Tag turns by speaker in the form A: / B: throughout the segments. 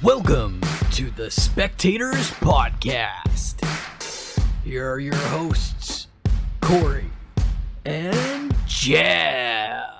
A: Welcome to the Spectators Podcast. Here are your hosts, Corey and Jeff.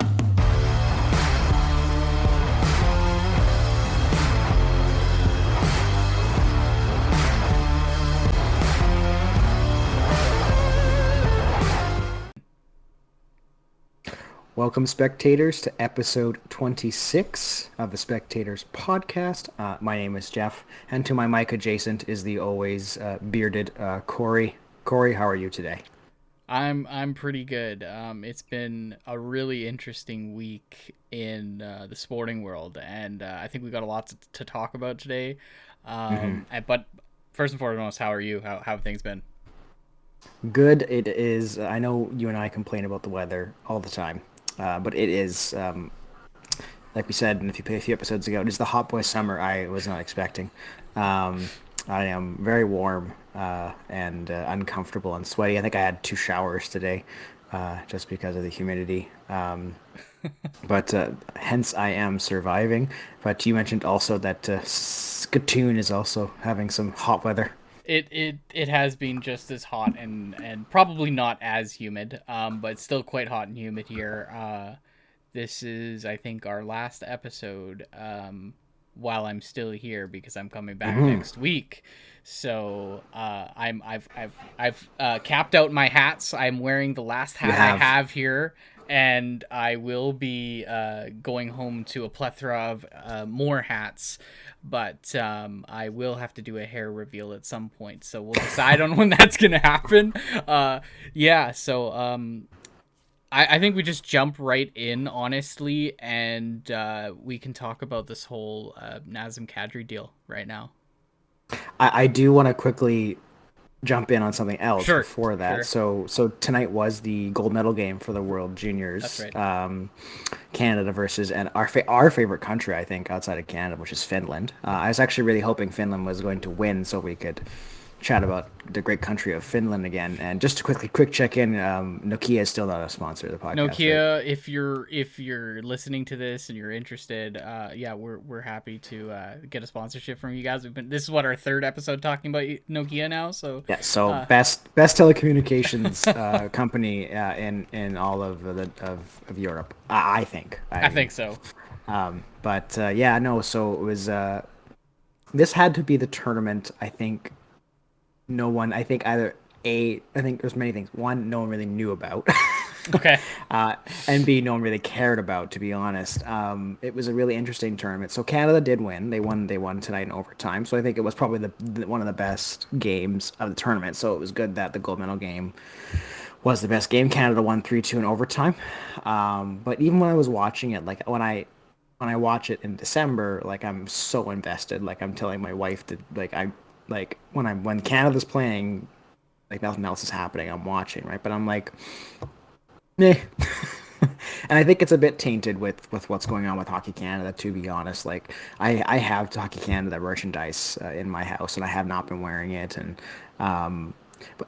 B: Welcome, spectators, to episode 26 of the Spectators Podcast. My name is Jeff, and to my mic adjacent is the always bearded Corey. Corey, how are you today?
C: I'm pretty good. It's been a really interesting week in the sporting world, and I think we got a lot to talk about today. But first and foremost, how are you? How have things been?
B: Good. It is. I know you and I complain about the weather all the time, but it is, like we said a few episodes ago, it is the hot boy summer I was not expecting. I am very warm and uncomfortable and sweaty. I think I had 2 showers today just because of the humidity. But hence I am surviving. But you mentioned also that Skatoon is also having some hot weather.
C: It has been just as hot and probably not as humid, but still quite hot and humid here. This is, I think, our last episode while I'm still here because I'm coming back next week. So I've capped out my hats. I'm wearing the last hat I have here, and I will be going home to a plethora of more hats. But I will have to do a hair reveal at some point, so we'll decide on when that's gonna happen. I think we just jump right in, honestly, and we can talk about this whole Nazim Kadri deal right now.
B: I do want to quickly jump in on something else before that.
C: Sure.
B: So tonight was the gold medal game for the World Juniors.
C: That's right.
B: Canada versus our favorite country, I think, outside of Canada, which is Finland. I was actually really hoping Finland was going to win so we could chat about the great country of Finland again. And just to quick check in, Nokia is still not a sponsor of the podcast.
C: Nokia,
B: right?
C: if you're listening to this and you're interested, we're happy to get a sponsorship from you guys. This is what our 3rd episode talking about Nokia now. So
B: yeah, best telecommunications company in all of Europe, I think.
C: I think so.
B: So it was. This had to be the tournament. I think. I think there's many things. One, no one really knew about.
C: Okay.
B: And B, no one really cared about, to be honest. It was a really interesting tournament. So Canada did win. They won tonight in overtime. So I think it was probably one of the best games of the tournament. So it was good that the gold medal game was the best game. Canada won 3-2 in overtime. But even when I was watching it, like when I watch it in December, like I'm so invested. Like I'm telling my wife that when Canada's playing, like nothing else is happening. I'm watching, right? But I'm like, eh. And I think it's a bit tainted with what's going on with Hockey Canada, to be honest. Like I have Hockey Canada merchandise in my house, and I have not been wearing it. And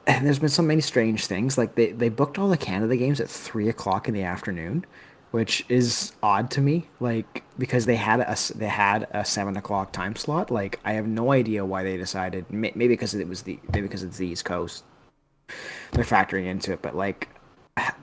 B: there's been so many strange things. Like they booked all the Canada games at 3 o'clock in the afternoon, which is odd to me, like because they had a 7 o'clock time slot. Like I have no idea why they decided. Maybe because it's the East Coast, they're factoring into it. But like,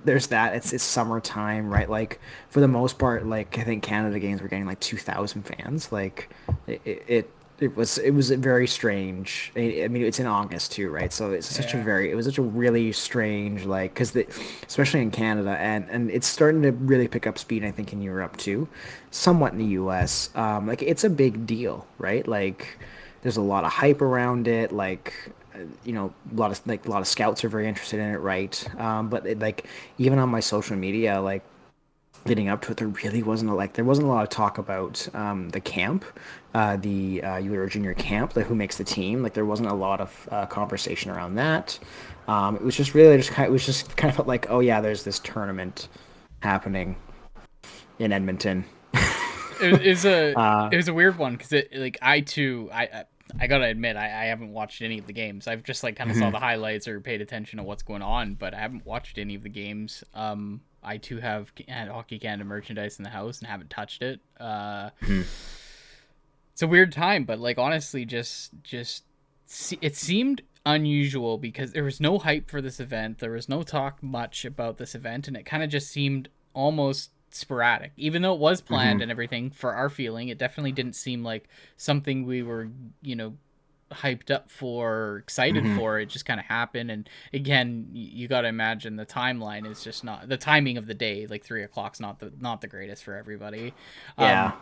B: there's that. It's summertime, right? Like for the most part, like I think Canada games were getting like 2,000 fans. Like it was very strange. I mean, it's in August too, right? So it was such a really strange, like, especially in Canada, and it's starting to really pick up speed, I think, in Europe too, somewhat in the U.S. Like it's a big deal, right? Like there's a lot of hype around it, like a lot of scouts are very interested in it, right? But like even on my social media, like leading up to it, there wasn't a lot of talk about the camp, the Euro Junior camp, like who makes the team. Like there wasn't a lot of conversation around that. It was just really kind of felt like, oh yeah, there's this tournament happening in Edmonton.
C: It was a weird one because I gotta admit I haven't watched any of the games. I've just like kind of saw the highlights or paid attention to what's going on, but I haven't watched any of the games. I too have Hockey Canada merchandise in the house and haven't touched it. It's a weird time, but like honestly, it seemed unusual because there was no hype for this event. There was no talk much about this event, and it kind of just seemed almost sporadic. Even though it was planned
B: Mm-hmm.
C: and everything, for our feeling, it definitely didn't seem like something we were, hyped up for, excited
B: Mm-hmm.
C: for. It just kind of happened. And again, you got to imagine the timeline is just not the timing of the day. Like 3 o'clock's not the greatest for everybody.
B: Yeah.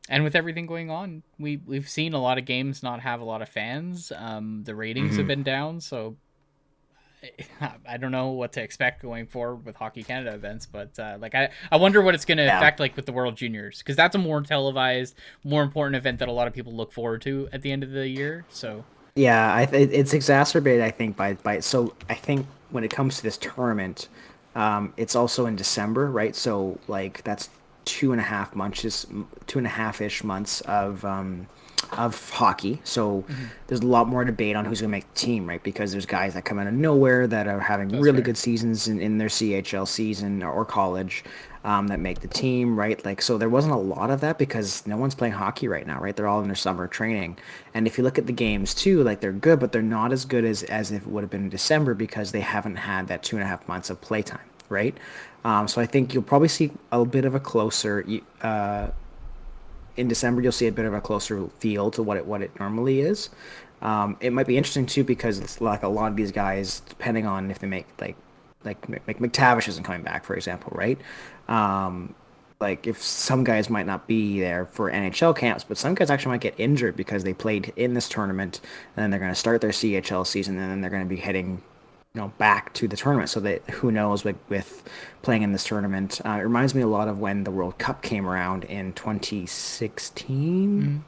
C: And with everything going on, we've seen a lot of games not have a lot of fans. The ratings have
B: Mm-hmm.
C: been down, so I don't know what to expect going forward with Hockey Canada events. But I wonder what it's going to
B: Yeah.
C: affect like with the World Juniors, because that's a more televised, more important event that a lot of people look forward to at the end of the year. So
B: Yeah, it's exacerbated, I think, by so I think when it comes to this tournament, it's also in December, right? So like that's 2.5 months, 2.5-ish months of hockey. So
C: mhm,
B: there's a lot more debate on who's going to make the team, right? Because there's guys that come out of nowhere that are having
C: that's
B: really
C: fair.
B: good seasons in their CHL season or college, that make the team, right? Like, so there wasn't a lot of that because no one's playing hockey right now, right? They're all in their summer training. And if you look at the games too, like they're good, but they're not as good as if it would have been in December because they haven't had that 2.5 months of playtime, right? So I think you'll probably see a bit of a closer in December. You'll see a bit of a closer feel to what it normally is. It might be interesting too because it's like a lot of these guys, depending on if they make like McTavish isn't coming back, for example, right? Um, like if some guys might not be there for NHL camps, but some guys actually might get injured because they played in this tournament, and then they're going to start their CHL season, and then they're going to be heading, back to the tournament. So that who knows with playing in this tournament. It reminds me a lot of when the World Cup came around in 2016
C: Mhm.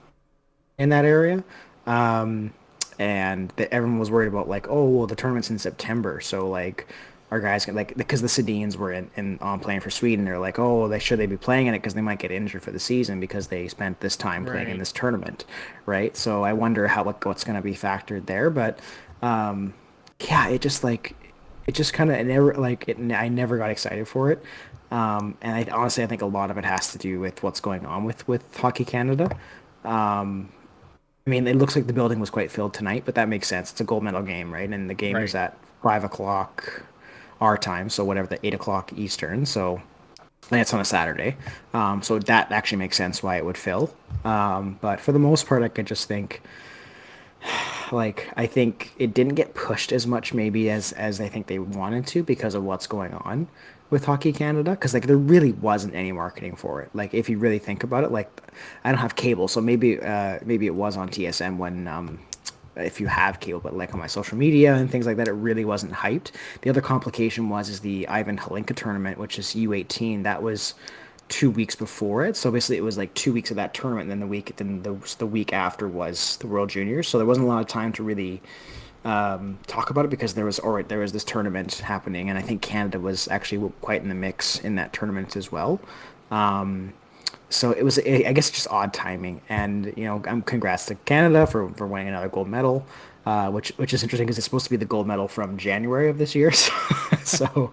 B: in that area. Um, and everyone was worried about like, oh, well, the tournament's in September, so like our guys like because the Sedins were in on playing for Sweden, they're like, oh, they be playing in it because they might get injured for the season because they spent this time playing in
C: Right.
B: this tournament, right? So I wonder what's going to be factored there, but um, yeah, it just kind of never like it. I never got excited for it. And honestly, I think a lot of it has to do with what's going on with Hockey Canada. I mean, it looks like the building was quite filled tonight, but that makes sense. It's a gold medal game, right? And the game is
C: Right.
B: at 5 o'clock our time, so whatever the 8 o'clock Eastern. So and it's on a Saturday. So that actually makes sense why it would fill. But for the most part, I could just think like I think it didn't get pushed as much maybe as I think they wanted to because of what's going on with Hockey Canada because like there really wasn't any marketing for it. Like if you really think about it, like I don't have cable, so maybe it was on TSM when if you have cable, but like on my social media and things like that, it really wasn't hyped. The other complication is the Ivan Halinka tournament, which is U18. That was 2 weeks before it. So basically, it was like 2 weeks of that tournament, and then the week after was the World Juniors. So there wasn't a lot of time to really talk about it because there was this tournament happening, and I think Canada was actually quite in the mix in that tournament as well. So it was, I guess, just odd timing, and congrats to Canada for winning another gold medal, which is interesting because it's supposed to be the gold medal from January of this year. So,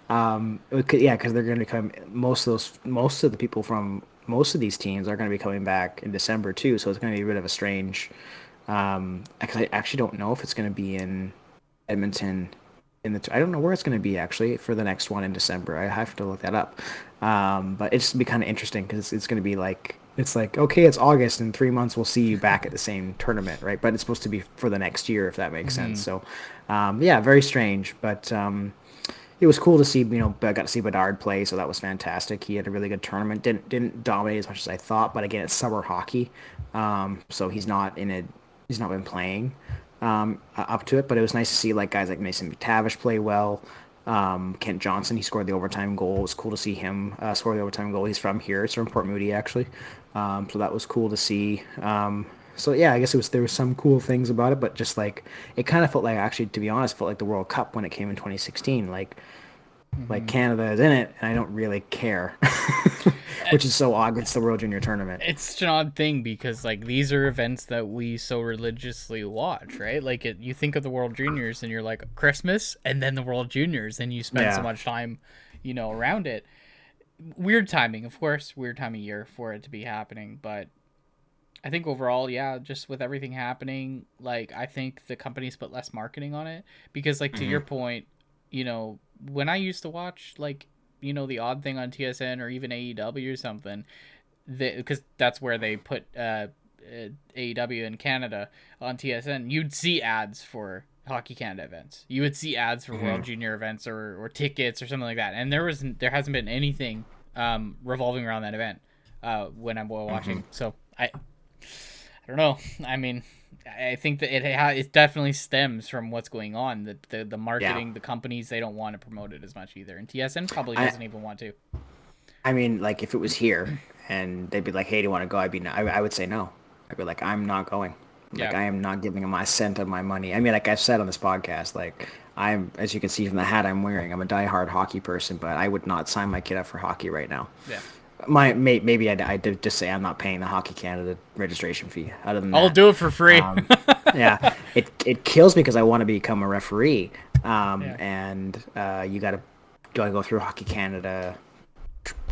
B: yeah, because they're going to come. Most of the people from most of these teams are going to be coming back in December too. So it's going to be a bit of a strange. Because I actually don't know if it's going to be in Edmonton I don't know where it's going to be actually for the next one in December. I have to look that up. But it's be kind of interesting because it's going to be like it's like okay, it's August in 3 months we'll see you back at the same tournament, right? But it's supposed to be for the next year if that makes sense.
C: Hmm.
B: So, yeah, very strange, but it was cool to see. I got to see Bedard play, so that was fantastic. He had a really good tournament. Didn't dominate as much as I thought, but again, it's summer hockey, so he's not been playing up to it. But it was nice to see like guys like Mason McTavish play well. Kent Johnson, he scored the overtime goal. It was cool to see him score the overtime goal. He's from here. It's from Port Moody actually, so that was cool to see. So yeah, I guess there was some cool things about it, but just like it kind of felt like actually, to be honest, felt like the World Cup when it came in 2016. Like
C: Hmm.
B: Canada is in it, and I don't really care, which is so odd. It's the World Junior Tournament.
C: It's such an odd thing because like these are events that we so religiously watch, right? Like you think of the World Juniors and you're like Christmas and then the World Juniors and you spend so
B: Yeah.
C: much time, around it. Weird timing, of course, weird time of year for it to be happening, but I think overall, yeah, just with everything happening, like I think the companies put less marketing on it because, like, to your point, when I used to watch like the odd thing on TSN or even AEW or something, because that's where they put AEW in Canada on TSN, you'd see ads for Hockey Canada events. You would see ads for World Junior events or tickets or something like that, and there hasn't been anything revolving around that event when I'm watching. So I don't know. I mean, I think that it definitely stems from what's going on. The marketing, the companies, they don't want to promote it as much either, and TSN probably doesn't even want to.
B: I mean, like if it was here and they'd be like, "Hey, do you want to go?" I would say no. I'd be like, "I'm not going. Like
C: Yeah.
B: I am not giving them a cent of my money." I mean, like I've said on this podcast, like I'm, as you can see from the hat I'm wearing, I'm a diehard hockey person, but I would not sign my kid up for hockey right now.
C: Yeah.
B: Maybe I did just say I'm not paying the Hockey Canada registration fee. Other than
C: I'll
B: that,
C: do it for free.
B: yeah, it kills me because I want to become a referee,
C: Yeah.
B: and you gotta go through Hockey Canada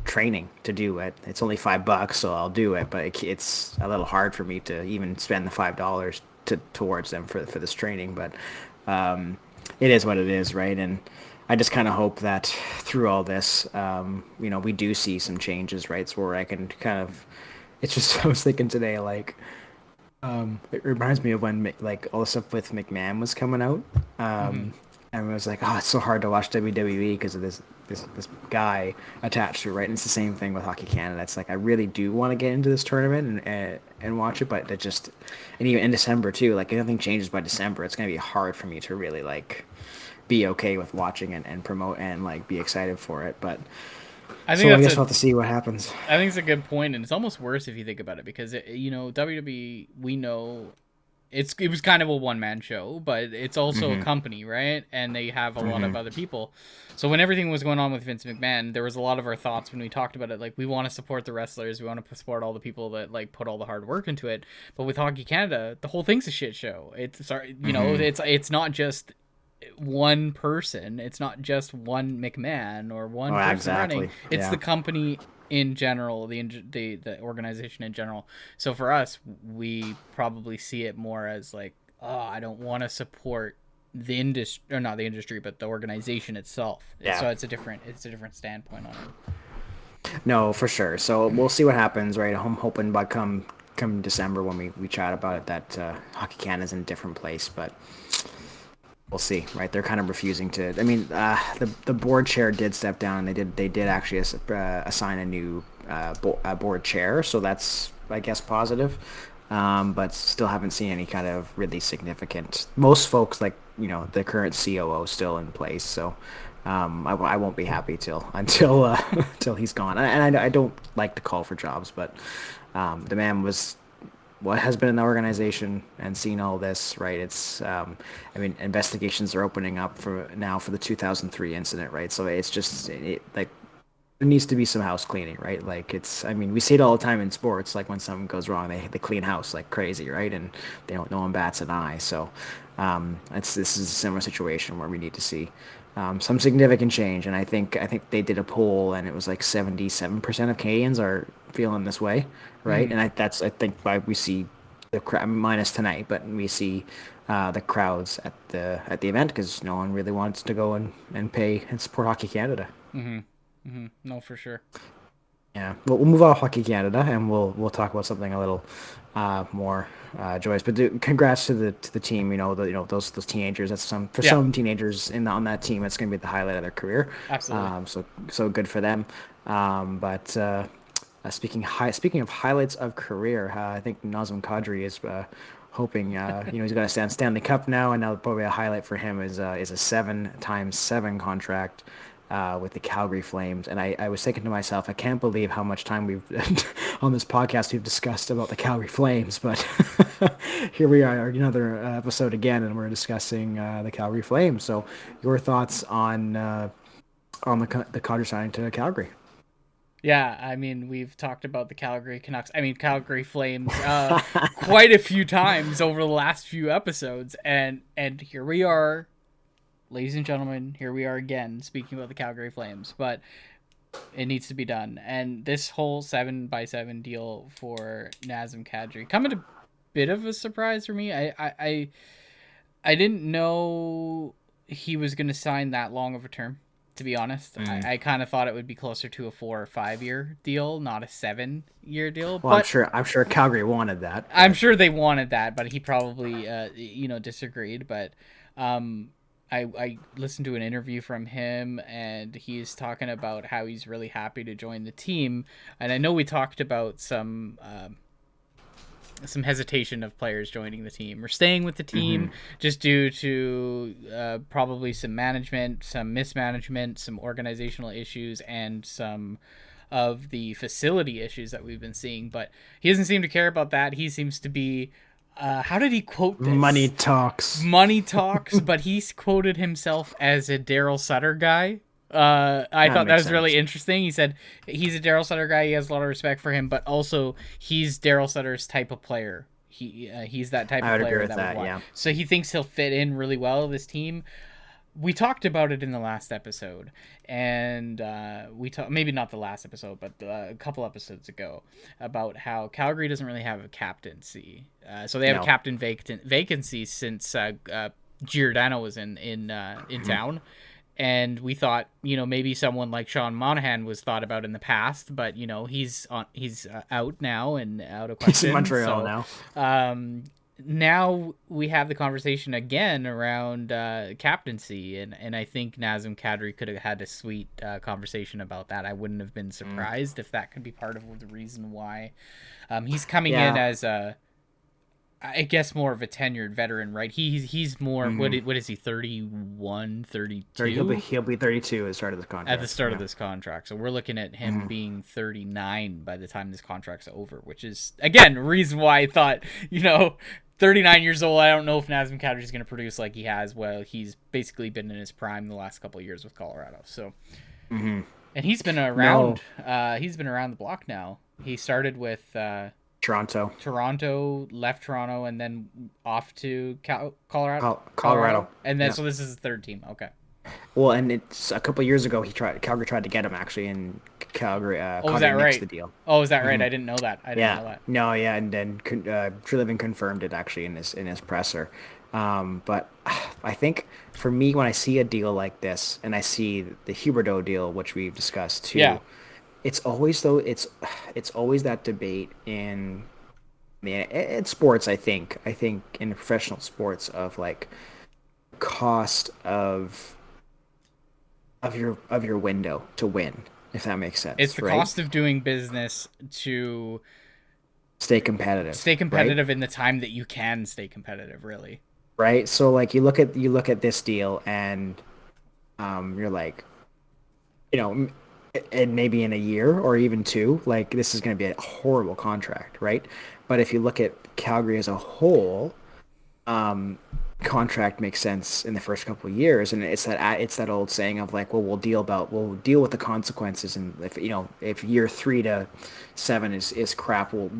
B: training to do it. It's only $5, so I'll do it, but it's a little hard for me to even spend the $5 towards them for this training. But it is what it is, right? And I just kind of hope that through all this, we do see some changes, right? So where I can kind of, it's just I was thinking today, like it reminds me of when like all the stuff with McMahon was coming out, and I was like, oh, it's so hard to watch WWE because of this guy attached to it, right? And it's the same thing with Hockey Canada. It's like I really do want to get into this tournament and watch it, but it just, and even in December too, like if nothing changes by December, it's gonna be hard for me to really like be okay with watching and promote and like be excited for it. But
C: I think
B: I guess we'll have to see what happens.
C: I think it's a good point, and it's almost worse if you think about it because WWE, we know it was kind of a one-man show, but it's also a company, right? And they have a lot of other people. So when everything was going on with Vince McMahon, there was a lot of our thoughts when we talked about it. Like, we want to support the wrestlers. We want to support all the people that, like, put all the hard work into it. But with Hockey Canada, the whole thing's a shit show. It's not just one person. It's not just one McMahon or one person running. It's the company in general, the organization in general. So for us, we probably see it more as like, oh, I don't want to support the industry, or not the industry, but the organization itself.
B: Yeah.
C: So it's a different standpoint on it.
B: No, for sure. So we'll see what happens, right? I'm hoping by come December when we chat about it that Hockey Canada's in a different place, but we'll see, right? They're kind of refusing to. I mean, the board chair did step down. They did actually assign a new board chair, so that's, I guess, positive. But still haven't seen any kind of really significant. Most folks, like the current COO, still in place. So I won't be happy until he's gone. And I don't like to call for jobs, but the man was what has been in the organization and seen all this, right? It's, I mean, investigations are opening up for the 2003 incident, right? So it's just like there needs to be some house cleaning, right? Like it's, I mean, we see it all the time in sports. Like when something goes wrong, they clean house like crazy, right? And no one bats an eye. So this is a similar situation where we need to see some significant change. And I think they did a poll, and it was like 77% of Canadians are feeling this way, right? And I think why we see the crowd minus tonight, but we see the crowds at the event because no one really wants to go and pay and support Hockey Canada.
C: No, for sure.
B: Yeah, we'll move off Hockey Canada, and we'll talk about something a little more joyous. But congrats to the team. Those teenagers. That's some teenagers on that team. It's going to be the highlight of their career.
C: Absolutely.
B: So good for them. But speaking of highlights of career, I think Nazim Kadri is hoping. He's got a Stanley Cup now, and now probably a highlight for him is a 7x7 contract. With the Calgary Flames, and I was thinking to myself, I can't believe how much time we've on this podcast we've discussed about the Calgary Flames, but here we are, another episode again, and we're discussing the Calgary Flames. So, your thoughts on the Kadri signing to Calgary?
C: Yeah, I mean, we've talked about the Calgary Flames quite a few times over the last few episodes, and here we are. Ladies and gentlemen, here we are again speaking about the Calgary Flames. But It needs to be done. And this whole 7x7 deal for Nazim Kadri come at a bit of a surprise for me. I didn't know he was going to sign that long of a term, to be honest. I kind of thought it would be closer to a 4 or 5 year deal, not a 7 year deal.
B: Well,
C: But
B: I'm sure Calgary wanted that.
C: I'm sure they wanted that, but he probably, disagreed. But I listened to an interview from him, and he's talking about how he's really happy to join the team. And I know we talked about some hesitation of players joining the team or staying with the team just due to probably some management, some mismanagement, some organizational issues, and some of the facility issues that we've been seeing. But he doesn't seem to care about that. He seems to be how did he quote this?
B: Money talks.
C: Money talks, but he's quoted himself as a Daryl Sutter guy. I thought that was really interesting. He said he's a Daryl Sutter guy. He has a lot of respect for him, but also he's Daryl Sutter's type of player. He's that type of player that would want. Yeah. So he thinks he'll fit in really well with this team. We talked about it in the last episode, and we talked, maybe not the last episode, but a couple episodes ago, about how Calgary doesn't really have a captaincy. So they have a captain vacancy since Giordano was in town. And we thought, maybe someone like Sean Monahan was thought about in the past, but he's out now and out of question.
B: He's in Montreal now.
C: Now we have the conversation again around captaincy, and I think Nazim Kadri could have had a sweet conversation about that. I wouldn't have been surprised if that could be part of the reason why he's coming in as I guess more of a tenured veteran, right? He's more what is he, 31, 32?
B: He'll be 32 at the start of this contract.
C: At the start of this contract. So we're looking at him being 39 by the time this contract's over, which is again a reason why I thought, 39 years old, I don't know if Nazim Kadri is going to produce like he has. Well, he's basically been in his prime the last couple of years with Colorado. So and he's been around he's been around the block now. He started with Toronto, left Toronto, and then off to Colorado. And then so this is his third team. Okay.
B: Well, and it's a couple of years ago Calgary tried to get him actually, and Calgary
C: is that right? The deal. Oh, is that right? I didn't know that. I didn't know that.
B: No, yeah, and then Treliving confirmed it actually in his presser. But I think for me, when I see a deal like this, and I see the Huberdeau deal, which we've discussed too, it's always that debate in sports. I think in professional sports of like cost of your window to win, if that makes sense.
C: It's the cost of doing business to
B: stay competitive.
C: Right? In the time that you can stay competitive, really.
B: Right. So like you look at this deal and you're like, and maybe in a year or even two, like this is going to be a horrible contract, right? But if you look at Calgary as a whole, contract makes sense in the first couple of years, and it's that old saying of like, well, we'll deal with the consequences, and if year 3 to 7 is crap, we'll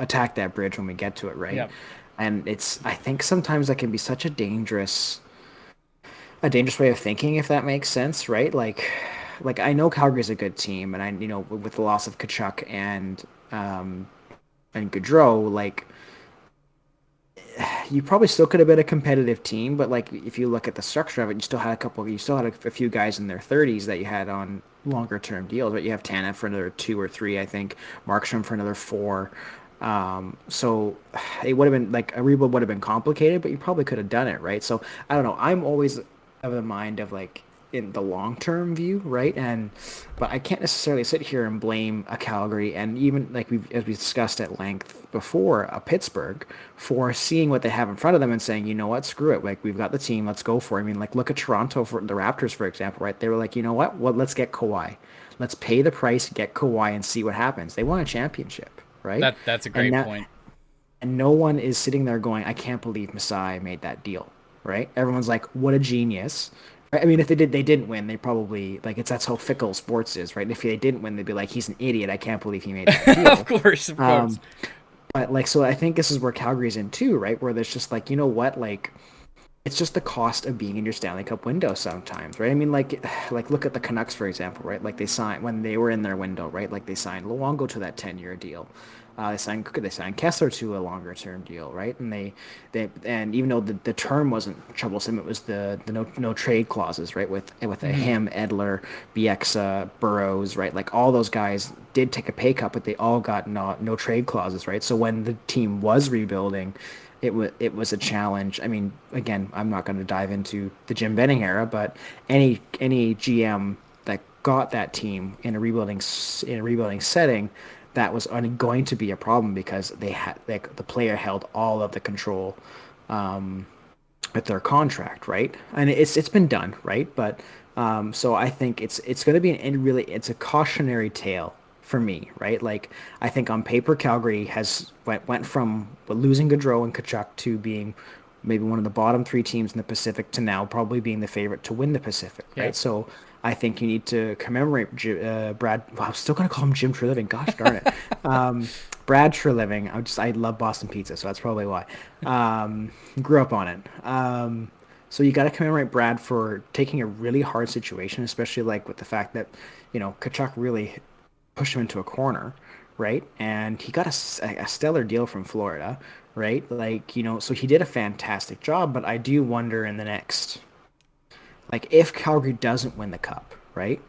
B: attack that bridge when we get to it, right? Yep. And I think sometimes that can be such a dangerous way of thinking, if that makes sense, right? Like I know Calgary's a good team, and I with the loss of Tkachuk and Gaudreau, like you probably still could have been a competitive team, but like if you look at the structure of it, you still had a few guys in their 30s that you had on longer term deals, but you have Tanev for another 2 or 3, I think, Markstrom for another 4. So it would have been like a rebuild would have been complicated, but you probably could have done it, right? So I don't know. I'm always of the mind of like in the long term view, right? But I can't necessarily sit here and blame a Calgary, and even like as we discussed at length before, a Pittsburgh, for seeing what they have in front of them and saying, you know what, screw it, like we've got the team, let's go for it. I mean, like look at Toronto for the Raptors, for example, right? They were like, you know what, let's get Kawhi, let's pay the price, get Kawhi, and see what happens. They won a championship, right?
C: That's a great point.
B: And no one is sitting there going, I can't believe Masai made that deal, right? Everyone's like, what a genius. I mean, if they didn't win, they probably that's how fickle sports is, right? If they didn't win, they'd be like, he's an idiot. I can't believe he made that deal.
C: Of course.
B: But so I think this is where Calgary's in too, right? Where there's just like, you know what, like it's just the cost of being in your Stanley Cup window sometimes, right? I mean, like look at the Canucks for example, right? Like they signed when they were in their window, right? Like they signed Luongo to that 10-year deal. They signed Kessler to a longer term deal, right? And and even though the term wasn't troublesome, it was the no trade clauses, right? With a
C: Hmm.
B: him, Edler, Bieksa, Burrows, right? Like all those guys did take a pay cut, but they all got no trade clauses, right? So when the team was rebuilding, it was a challenge. I mean, again, I'm not going to dive into the Jim Benning era, but any GM that got that team in a rebuilding setting, that was going to be a problem because they had like the player held all of the control with their contract, right? And it's been done, right? But so I think it's going to be it's a cautionary tale for me, right? Like I think on paper Calgary has went from losing Gaudreau and Kachuk to being maybe one of the bottom three teams in the Pacific to now probably being the favorite to win the Pacific,
C: Yeah.
B: right? So I think you need to commemorate Brad. Well, I'm still gonna call him Jim Treliving. Gosh darn it, Brad Treliving. I love Boston pizza, so that's probably why. Grew up on it. So you got to commemorate Brad for taking a really hard situation, especially like with the fact that Kachuk really pushed him into a corner, right? And he got a stellar deal from Florida, right? Like so he did a fantastic job. But I do wonder in the next, like if Calgary doesn't win the cup, right?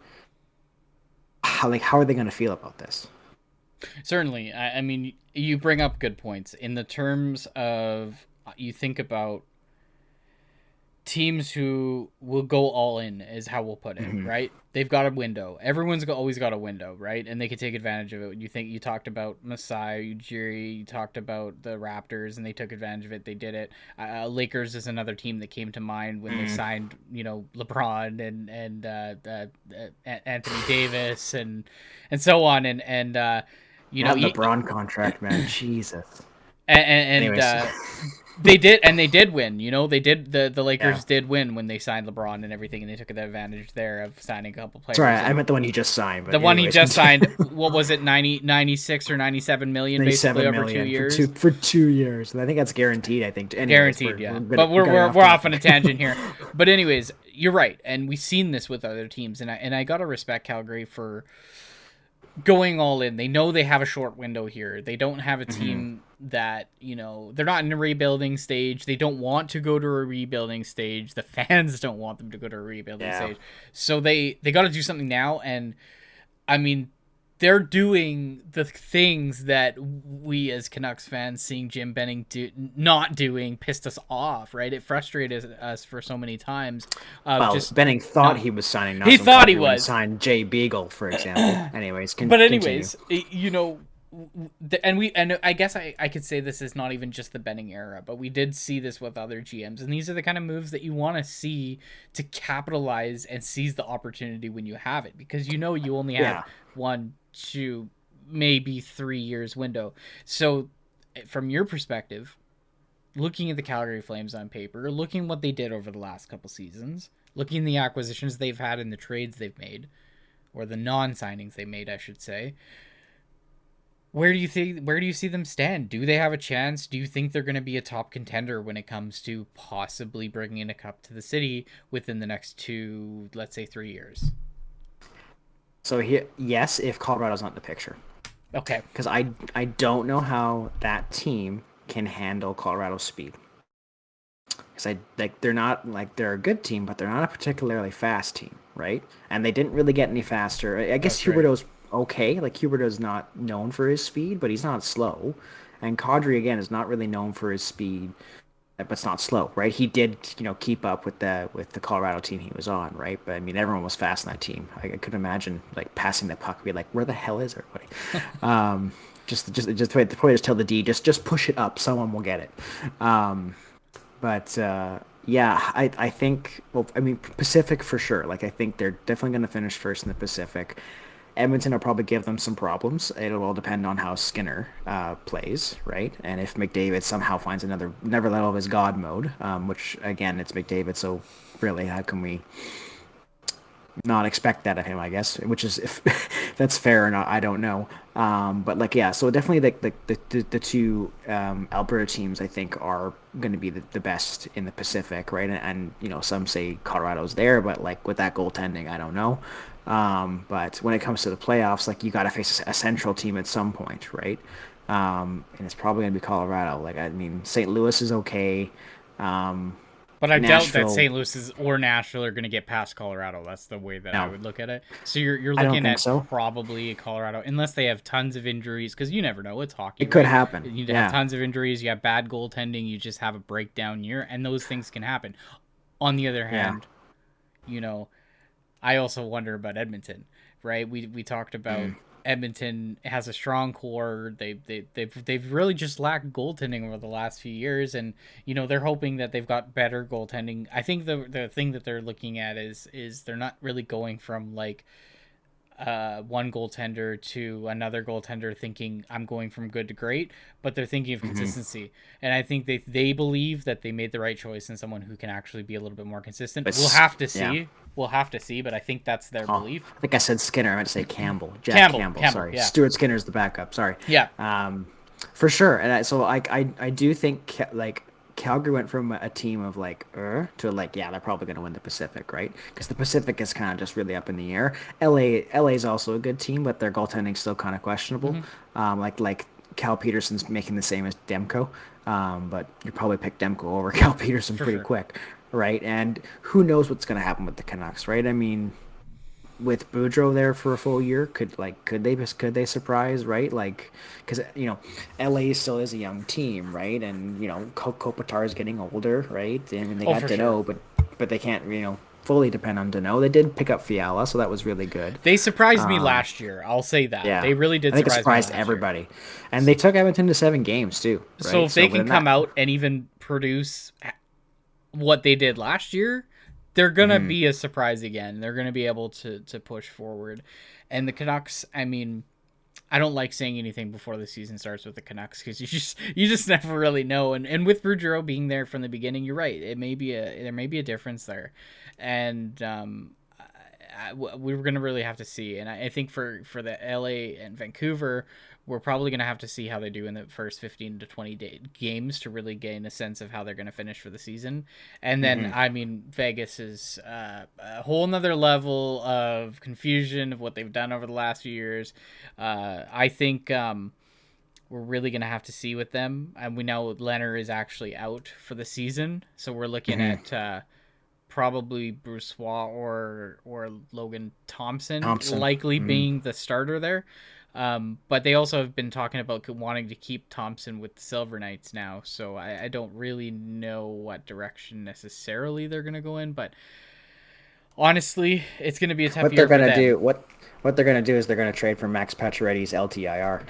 B: How are they going to feel about this?
C: Certainly. I mean, you bring up good points in the terms of you think about teams who will go all in is how we'll put it,
B: Hmm.
C: right? They've got a window. Everyone's always got a window, right? And they can take advantage of it. You talked about Masai Ujiri, you talked about the Raptors, and they took advantage of it. They did it. Lakers is another team that came to mind when they signed, LeBron and Anthony Davis and so on, and you know,
B: That LeBron contract, man, Jesus.
C: and
B: Anyways,
C: they did win. They did the
B: yeah.
C: Lakers did win when they signed LeBron and everything, and they took advantage there of signing a couple
B: Sorry,
C: players.
B: I
C: And
B: meant the one he just signed.
C: the
B: But
C: one he
B: anyways,
C: just
B: continue.
C: signed, what was it, 96 or 97 million, basically
B: 97
C: over 2
B: million
C: years,
B: for 2 years, and I think that's guaranteed. I think. Anyways,
C: guaranteed.
B: we're
C: Yeah,
B: good.
C: but
B: We
C: we're
B: got it
C: we're,
B: off
C: we're off on a
B: topic.
C: tangent here. But anyways, you're right, and we've seen this with other teams, and I gotta respect Calgary for going all in. They know they have a short window here. They don't have a
B: Hmm.
C: team that, they're not in a rebuilding stage. They don't want to go to a rebuilding stage. The fans don't want them to go to a rebuilding
B: Yeah.
C: stage. So they got to do something now, and I mean, they're doing the things that we as Canucks fans seeing Jim Benning not doing pissed us off, right? It frustrated us for so many times of
B: Well,
C: just
B: Benning thought
C: not.
B: he was signing
C: He
B: Nazim
C: thought he
B: Kadri when he
C: was.
B: signed Jay Beagle, for example. Anyways,
C: But
B: continue.
C: anyways, and I guess I could say this is not even just the Benning era, but we did see this with other GMs, and these are the kind of moves that you want to see to capitalize and seize the opportunity when you have it, because you only have
B: Yeah.
C: 1, 2, maybe 3 years window. So from your perspective, looking at the Calgary Flames on paper, looking what they did over the last couple seasons, looking at the acquisitions they've had and the trades they've made, or the non-signings they made, I should say. Where do you see them stand? Do they have a chance? Do you think they're going to be a top contender when it comes to possibly bringing in a cup to the city within the next 2, let's say 3 years?
B: So here, yes, if Colorado's not in the picture,
C: Okay.
B: because I don't know how that team can handle Colorado's speed. Because they're a good team, but they're not a particularly fast team, right? And they didn't really get any faster. I guess
C: That's right.
B: Huberdeau's okay. Like Huberdeau's not known for his speed, but he's not slow. And Kadri again is not really known for his speed, but it's not slow, right? He did, keep up with the Colorado team he was on, right? But I mean, everyone was fast in that team. I couldn't imagine like passing the puck, be like, where the hell is everybody? Just the players tell the D, just push it up, someone will get it. But yeah, I think, well, I mean, Pacific for sure. Like, I think they're definitely going to finish first in the Pacific. Edmonton will probably give them some problems. It'll all depend on how Skinner plays, right? And if McDavid somehow finds another never let go of his God mode, which again, it's McDavid, so really, how can we not expect that of him, I guess, which is if that's fair or not, I don't know. But like yeah, so definitely the two Alberta teams I think are going to be the best in the Pacific, right? And you know some say Colorado's there, but like with that goaltending, I don't know. But when it comes to the playoffs, like you got to face a central team at some point, right? And it's probably going to be Colorado. Like I mean, St. Louis is okay. Um,
C: But I doubt that
B: Nashville,
C: St. Louis or Nashville are going to get past Colorado. That's the way that I
B: no,
C: would look at it. So you're
B: I don't
C: looking
B: think
C: at
B: so.
C: probably Colorado, unless they have tons of injuries, because you never know. It's hockey,
B: It could
C: right?
B: happen.
C: You need to have
B: Yeah.
C: tons of injuries. You have bad goaltending. You just have a breakdown year, and those things can happen. On the other
B: Yeah.
C: hand, you know, I also wonder about Edmonton, right? We talked about
B: Mm.
C: Edmonton has a strong core. They've really just lacked goaltending over the last few years, and you know they're hoping that they've got better goaltending. I think the thing that they're looking at is they're not really going from like one goaltender to another goaltender thinking I'm going from good to great, but they're thinking of
B: Hmm.
C: consistency. And I think they believe that they made the right choice in someone who can actually be a little bit more consistent. We'll
B: But
C: have to
B: yeah.
C: see. We'll have to see, but I think that's their
B: Oh,
C: belief.
B: I think I said Skinner. I meant to say Campbell. Jack
C: Campbell,
B: Campbell.
C: Campbell,
B: Sorry.
C: yeah.
B: Stuart Skinner's the backup. Sorry.
C: Yeah,
B: Um, for sure. And I do think like Calgary went from a team of like to like yeah they're probably going to win the Pacific, right? Because the Pacific is kind of just really up in the air. LA is also a good team, but their goaltending's still kind of questionable.
C: hmm
B: Like Cal Peterson's making the same as Demko, but you probably pick Demko over Cal Peterson
C: for
B: pretty
C: sure.
B: quick, right? And who knows what's going to happen with the Canucks, right? I mean, with Boudreaux there for a full year, could they surprise, right? Like, because you know, LA still is a young team, right? And you know, Kopitar is getting older, right? I mean, they
C: Oh,
B: got
C: for sure.
B: Dano, but they can't fully depend on Dano. They did pick up Fiala, so that was really good.
C: They surprised me last year. I'll say that.
B: Yeah,
C: They really
B: I
C: did
B: think it
C: surprise me
B: surprised
C: last year.
B: everybody, and they took Edmonton to 7 games too,
C: So
B: right?
C: if
B: So
C: they can
B: within
C: come
B: that,
C: out and even produce what they did last year, they're gonna
B: mhm.
C: be a surprise again. They're gonna be able to push forward. And the Canucks, I mean, I don't like saying anything before the season starts with the Canucks because you just never really know. And with Boudreaux being there from the beginning, you're right. There may be a difference there, and we were gonna really have to see. And I think for the LA and Vancouver, we're probably gonna have to see how they do in the first 15 to games to really gain a sense of how they're gonna finish for the season. And then
B: Hmm.
C: I mean, Vegas is a whole nother level of confusion of what they've done over the last few years. I think. We're really gonna have to see with them, and we know Leonard is actually out for the season, so we're looking
B: Hmm.
C: at probably Broussard or Logan Thompson
B: Thompson.
C: likely
B: Hmm.
C: being the starter there. But they also have been talking about wanting to keep Thompson with the Silver Knights now, so I don't really know what direction necessarily they're gonna go in. But honestly, it's gonna be a tough
B: What they're
C: year for
B: gonna
C: them.
B: do, what they're gonna do is they're gonna trade for Max Pacioretty's LTIR.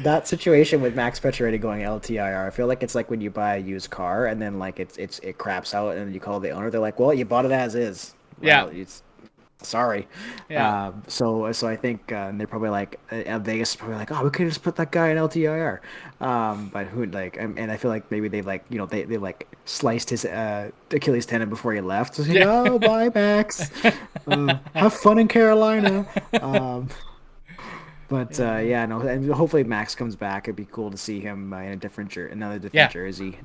B: That situation with Max Pacioretty going LTIR, I feel like it's like when you buy a used car and then like it craps out and then you call the owner. They're like, "Well, you bought it as is."
C: Yeah,
B: Well, it's sorry.
C: yeah.
B: So I think and they're probably like Vegas is probably like, "Oh, we could just put that guy in LTIR." But who like and I feel like maybe they like they like sliced his Achilles tendon before he left. So he's like,
C: Yeah.
B: "Oh, bye, Max. Have fun in Carolina." Um, but
C: Yeah.
B: yeah, no, and hopefully Max comes back. It'd be cool to see him in another different
C: Yeah.
B: jersey,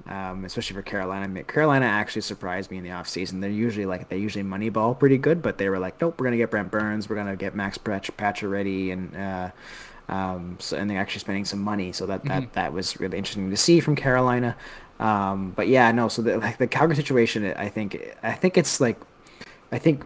B: especially for Carolina. I mean, Carolina actually surprised me in the offseason. They usually moneyball pretty good, but they were like, nope, we're gonna get Brent Burns, we're gonna get Max Pacioretty, and and they're actually spending some money. So
C: Mhm.
B: that was really interesting to see from Carolina. But yeah, no, so the Calgary situation, I think it's like I think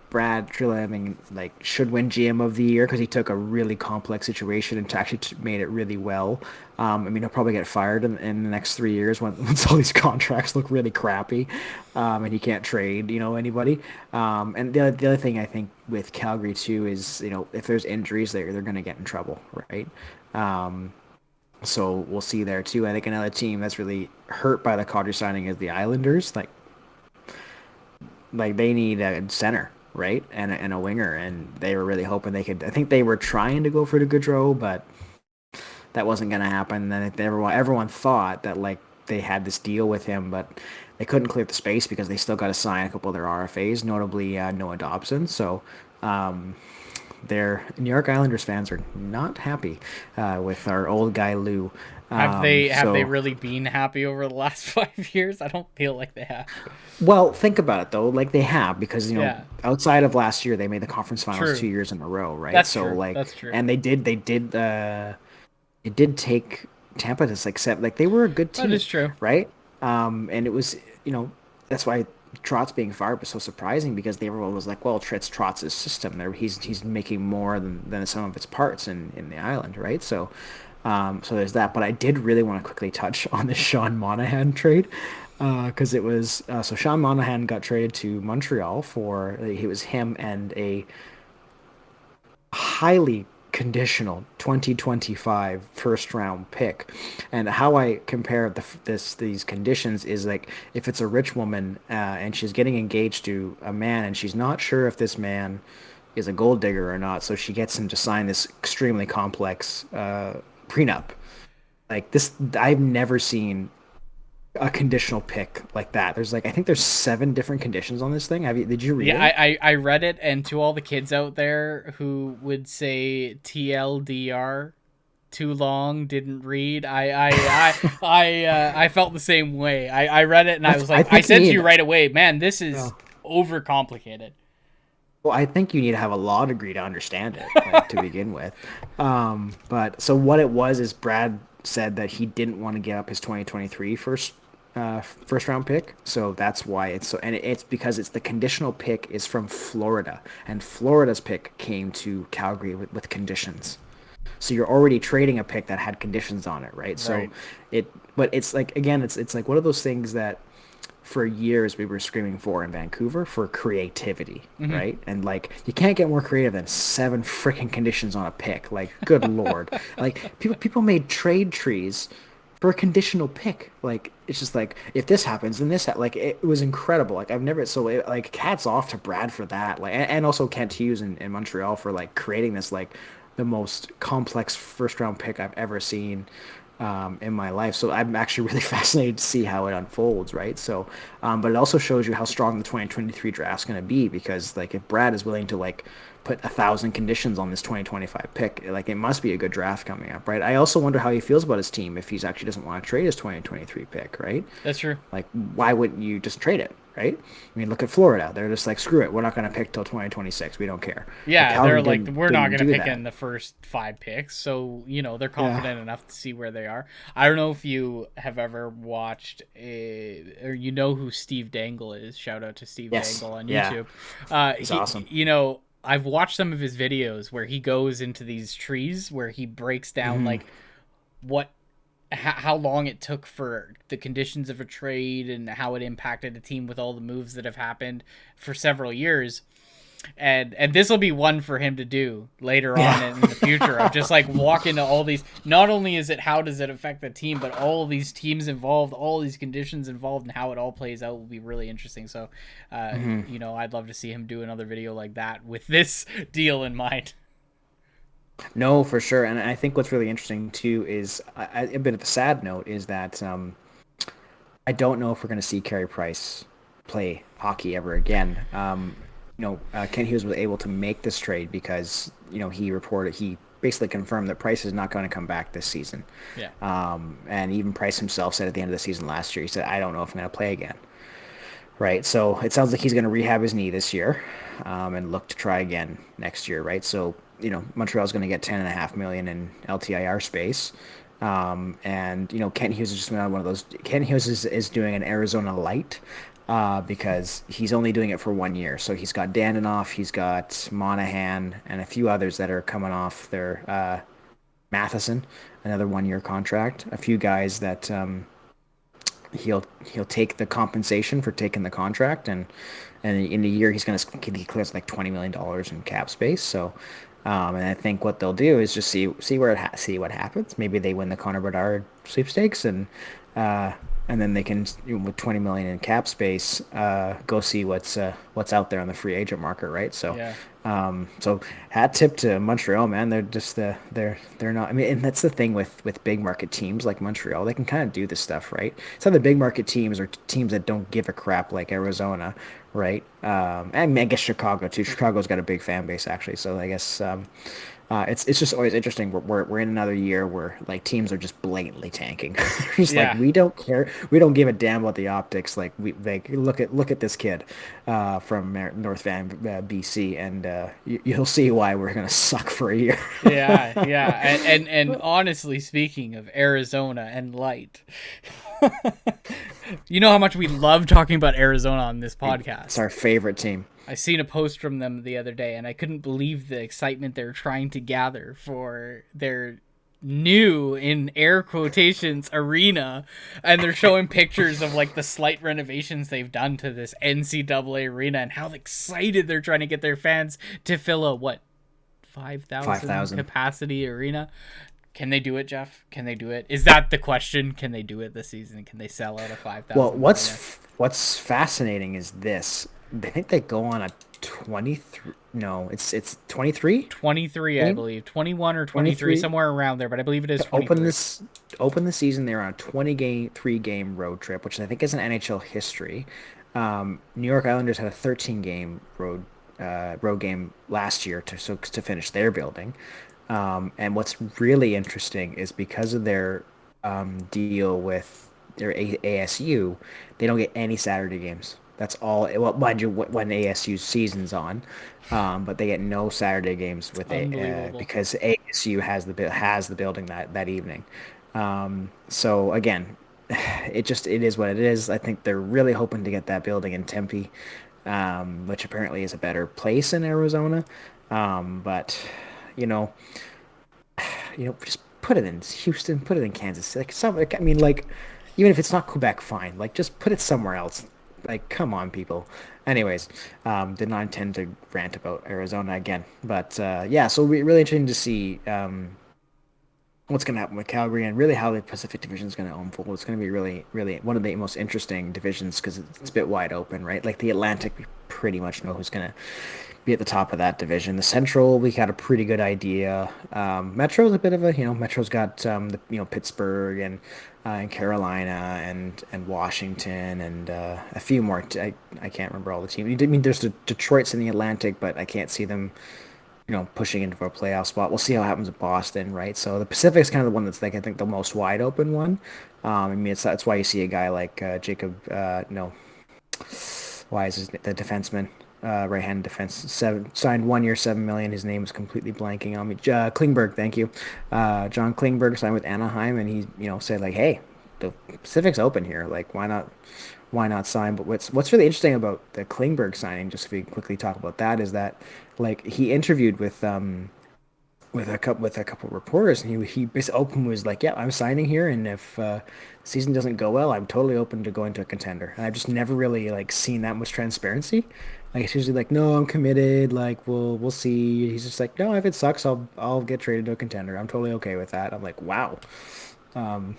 B: Brad Treliving like should win GM of the year because he took a really complex situation and actually made it really well. I mean, he'll probably get fired in the next 3 years once all these contracts look really crappy, and he can't trade anybody. And the other thing I think with Calgary too is if there's injuries they're gonna get in trouble, right? Um, so we'll see there too. I think another team that's really hurt by the Kadri signing is the Islanders. Like they need a center, right? And a winger, and they were really hoping they could. I think they were trying to go for the Gaudreau, but that wasn't gonna happen. Then everyone thought that like they had this deal with him, but they couldn't clear the space because they still got to sign a couple of their RFAs, notably Noah Dobson. So their New York Islanders fans are not happy with our old guy Lou.
C: Have they really been happy over the last 5 years? I don't feel like they have.
B: Well, think about it though. Like they have because
C: Yeah,
B: outside of last year, they made the conference finals
C: true.
B: 2 years in a row, right?
C: That's
B: So
C: true.
B: like,
C: That's true.
B: and they did it did take Tampa to like set like they were a good
C: That
B: team,
C: is true.
B: right? And it was that's why Trotz being fired was so surprising because everyone was like, well, it's Trotz's system. There, he's making more than the sum of its parts in the island, right? So there's that. But I did really want to quickly touch on the Sean Monahan trade because it was so Sean Monahan got traded to Montreal for it was him and a highly conditional 2025 first round pick. And how I compare these conditions is like if it's a rich woman and she's getting engaged to a man and she's not sure if this man is a gold digger or not, so she gets him to sign this extremely complex prenup. Like this, I've never seen a conditional pick like that. There's like I think there's 7 different conditions on this thing. Did you read
C: Yeah,
B: it?
C: I read it, and to all the kids out there who would say TLDR, too long, didn't read, I felt the same way. I read it and I was
B: I
C: like, I
B: think you
C: said to
B: need
C: you right away, man, this is
B: uh,
C: overcomplicated.
B: well, I think you need to have a law degree to understand it, like to begin with. But so what it was is Brad said that he didn't want to give up his 2023 first round pick, so that's why it's so. And it's because it's the conditional pick is from Florida, and Florida's pick came to Calgary with conditions. So you're already trading a pick that had conditions on it, right? So
C: Right.
B: but it's like again, it's like one of those things that for years we were screaming for in Vancouver for creativity,
C: Hmm.
B: right? And like you can't get more creative than 7 freaking conditions on a pick. Like, good lord. Like people made trade trees for a conditional pick. Like it's just like if this happens, then like it was incredible. Like I've never like hats off to Brad for that. Like and also Kent Hughes in Montreal for like creating this like the most complex first round pick I've ever seen in my life. So I'm actually really fascinated to see how it unfolds, right? So, but it also shows you how strong the 2023 draft's going to be because, like, if Brad is willing to like put 1,000 conditions on this 2025 pick, like, it must be a good draft coming up, right? I also wonder how he feels about his team if he's actually doesn't want to trade his 2023 pick, right?
C: That's true.
B: Like, why wouldn't you just trade it, right? I mean, look at Florida. They're just like, screw it. We're not going to pick till 2026. We don't care. But
C: Yeah, they're
B: Calgary
C: like, we're not
B: didn't
C: going to
B: do
C: pick
B: that.
C: in the first 5 picks. So, they're
B: Yeah.
C: confident enough to see where they are. I don't know if you have ever watched or you know who Steve Dangle is. Shout out to Steve
B: Yes.
C: Dangle on
B: Yeah.
C: YouTube.
B: He's
C: He,
B: awesome.
C: I've watched some of his videos where he goes into these trees where he breaks down like what how long it took for the conditions of a trade and how it impacted a team with all the moves that have happened for several years. And this will be one for him to do later on
B: Yeah.
C: in the future of just like walk into all these. Not only is it how does it affect the team, but all these teams involved, all these conditions involved, and how it all plays out will be really interesting. So I'd love to see him do another video like that with this deal in mind.
B: No, for sure. And I think what's really interesting too is a bit of a sad note is that I don't know if we're going to see Carey Price play hockey ever again. Ken Hughes was able to make this trade because he basically confirmed that Price is not going to come back this season.
C: Yeah.
B: And even Price himself said at the end of the season last year, he said, "I don't know if I'm going to play again." Right. So it sounds like he's going to rehab his knee this year and look to try again next year. Right. So, Montreal's going to get 10.5 million in LTIR space. And, Kent Hughes is just one of those. Kent Hughes is doing an Arizona light because he's only doing it for 1 year. So he's got Dandonoff, he's got Monahan, and a few others that are coming off their Matheson, another 1 year contract. A few guys that he'll take the compensation for taking the contract and in a year he clears like $20 million in cap space. So and I think what they'll do is just see what happens. Maybe they win the Connor Bedard sweepstakes and and then they can, with 20 million in cap space, go see what's out there on the free agent market, right? So,
C: Yeah.
B: so hat tip to Montreal, man. They're just they're not. I mean, and that's the thing with big market teams like Montreal. They can kind of do this stuff, right? Some of the big market teams are teams that don't give a crap, like Arizona, right? And I guess Chicago too. Chicago's got a big fan base actually, so I guess it's just always interesting. We're in another year where like teams are just blatantly tanking. Just like
C: Yeah.
B: we don't care, we don't give a damn about the optics. Like we like look at this kid from North Van BC, and you'll see why we're gonna suck for a year.
C: Yeah. And honestly speaking of Arizona and light, you know how much we love talking about Arizona on this podcast.
B: It's our favorite team.
C: I seen a post from them the other day, and I couldn't believe the excitement they're trying to gather for their new, in air quotations, arena. And they're showing pictures of like the slight renovations they've done to this NCAA arena and how excited they're trying to get their fans to fill a 5,000 capacity arena. Can they do it, Jeff? Can they do it? Is that the question? Can they do it this season? Can they sell out a 5,000?
B: Well, what's fascinating is this. I think they go on a 23. No, it's 23.
C: 23, I believe. 21 or 23, somewhere around there, but I believe it is 23.
B: Open the season. They're on a 3-game road trip, which I think is an NHL history. New York Islanders had a 13-game road game last year to finish their building. And what's really interesting is because of their deal with their ASU, they don't get any Saturday games. That's all. Well, mind you, when ASU's season's on, but they get no Saturday games with because ASU has the building that evening. So again, it is what it is. I think they're really hoping to get that building in Tempe, which apparently is a better place in Arizona. But you know, just put it in Houston, put it in Kansas. Even if it's not Quebec, fine. Like, just put it somewhere else. Like, come on, people. Anyways, did not intend to rant about Arizona again, but yeah. So really interesting to see what's going to happen with Calgary and really how the Pacific Division is going to unfold. It's going to be really, really one of the most interesting divisions because it's a bit wide open, right? Like the Atlantic, we pretty much know who's going to be at the top of that division. The Central, we got a pretty good idea. Metro's a bit of a, Metro's got Pittsburgh and Carolina and Washington and a few more. I can't remember all the teams. I mean, there's the Detroit's in the Atlantic, but I can't see them pushing into a playoff spot. We'll see how it happens with Boston, right? So the Pacific's kind of the one that's like I think the most wide open one. I mean, that's why you see a guy like Jacob. Why is the defenseman? Right-hand defense, signed 1 year, $7 million. His name is completely blanking on me. Klingberg, thank you. John Klingberg signed with Anaheim, and he, said like, hey, the Pacific's open here. Like, why not sign? But what's really interesting about the Klingberg signing, just if we quickly talk about that, is that like he interviewed with a couple of reporters, and he basically openly was like, yeah, I'm signing here, and if the season doesn't go well, I'm totally open to going to a contender. And I've just never really like seen that much transparency. Like it's usually like, no, I'm committed. Like we'll see. He's just like, no, if it sucks, I'll get traded to a contender. I'm totally okay with that. I'm like, wow. And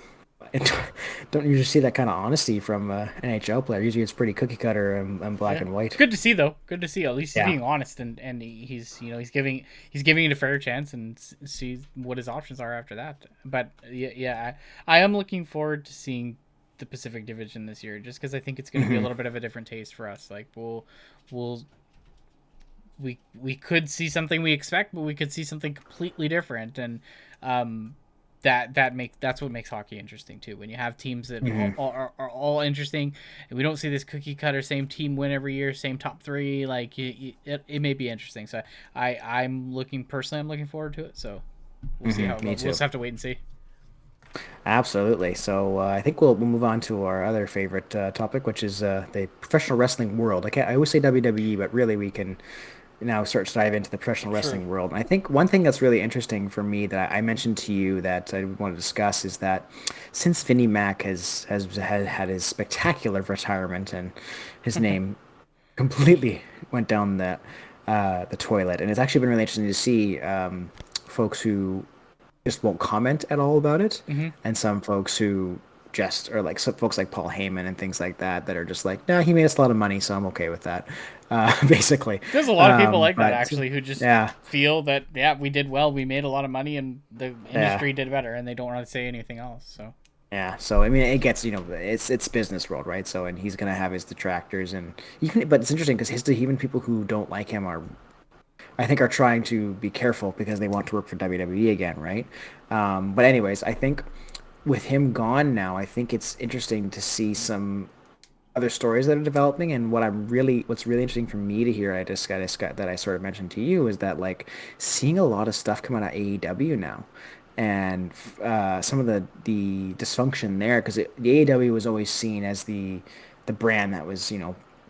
B: don't usually see that kind of honesty from an NHL player. Usually it's pretty cookie cutter and black and white.
C: Good to see though. Good to see. At least he's being honest and he's giving it a fair chance and see what his options are after that. But yeah, I am looking forward to seeing the Pacific Division this year, just because I think it's going to be a little bit of a different taste for us. Like we could see something we expect, but we could see something completely different, and that's what makes hockey interesting too. When you have teams that are all interesting, and we don't see this cookie cutter same team win every year, same top three. Like it may be interesting. So I'm looking forward to it. So we'll see how it goes. We'll just have to wait and see.
B: Absolutely. So I think we'll move on to our other favorite topic, which is the professional wrestling world. I always say WWE, but really we can now start to dive into the professional wrestling world. And I think one thing that's really interesting for me that I mentioned to you that I want to discuss is that since Vinnie Mac has had his spectacular retirement and his name completely went down the toilet, and it's actually been really interesting to see folks who just won't comment at all about it, and some folks who just, or like some folks like Paul Heyman and things like that are just like, nah, he made us a lot of money, so I'm okay with that, basically.
C: There's a lot of people like that,
B: But
C: actually, who just
B: yeah,
C: feel that, yeah, we did well, we made a lot of money, and the
B: yeah.
C: industry did better, and they don't want to say anything else. So
B: Yeah, so I mean, it gets, it's business world, right? So, and he's gonna have his detractors, and but it's interesting because even people who don't like him I think, are trying to be careful because they want to work for WWE again, right? But anyways, I think with him gone now, I think it's interesting to see some other stories that are developing, and what's really interesting for me to hear, that I sort of mentioned to you, is that like seeing a lot of stuff come out of AEW now, and some of the dysfunction there, because the AEW was always seen as the brand that was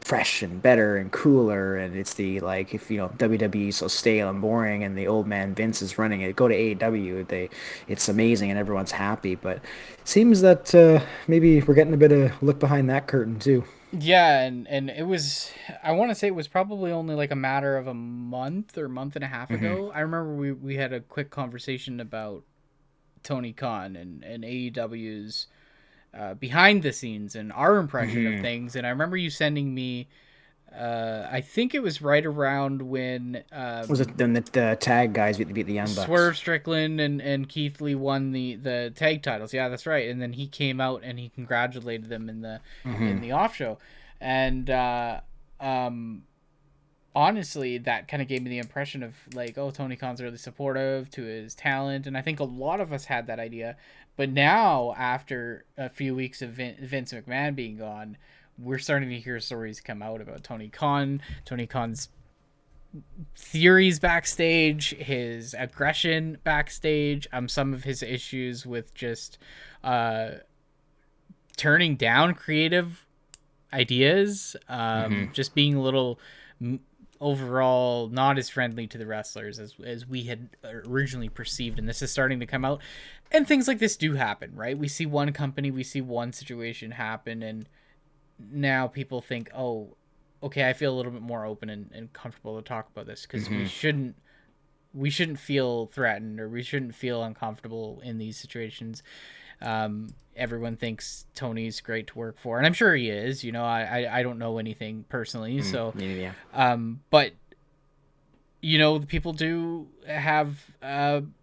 B: fresh and better and cooler, and it's the, like, if WWE is so stale and boring and the old man Vince is running it, go to AEW, it's amazing and everyone's happy. But seems that maybe we're getting a bit of look behind that curtain too.
C: yeah, and it was, I want to say it was probably only like a matter of a month or month and a half ago. I remember we had a quick conversation about Tony Khan and AEW's behind the scenes and our impression of things. And I remember you sending me, I think it was right around when
B: Was it then the tag guys beat the Young Bucks?
C: Swerve Strickland and Keith Lee won the tag titles. Yeah, that's right. And then he came out and he congratulated them in the off show. And honestly, that kind of gave me the impression of like, oh, Tony Khan's really supportive to his talent, and I think a lot of us had that idea. But now, after a few weeks of Vince McMahon being gone, we're starting to hear stories come out about Tony Khan's theories backstage, his aggression backstage, some of his issues with just turning down creative ideas, just being a little overall not as friendly to the wrestlers as we had originally perceived. And this is starting to come out, and things like this do happen, right? We see one company, we see one situation happen, and now people think, oh, okay, I feel a little bit more open and comfortable to talk about this, because we shouldn't feel threatened, or we shouldn't feel uncomfortable in these situations. Everyone thinks Tony's great to work for, and I'm sure he is. I don't know anything personally, so
B: Yeah.
C: but the people do have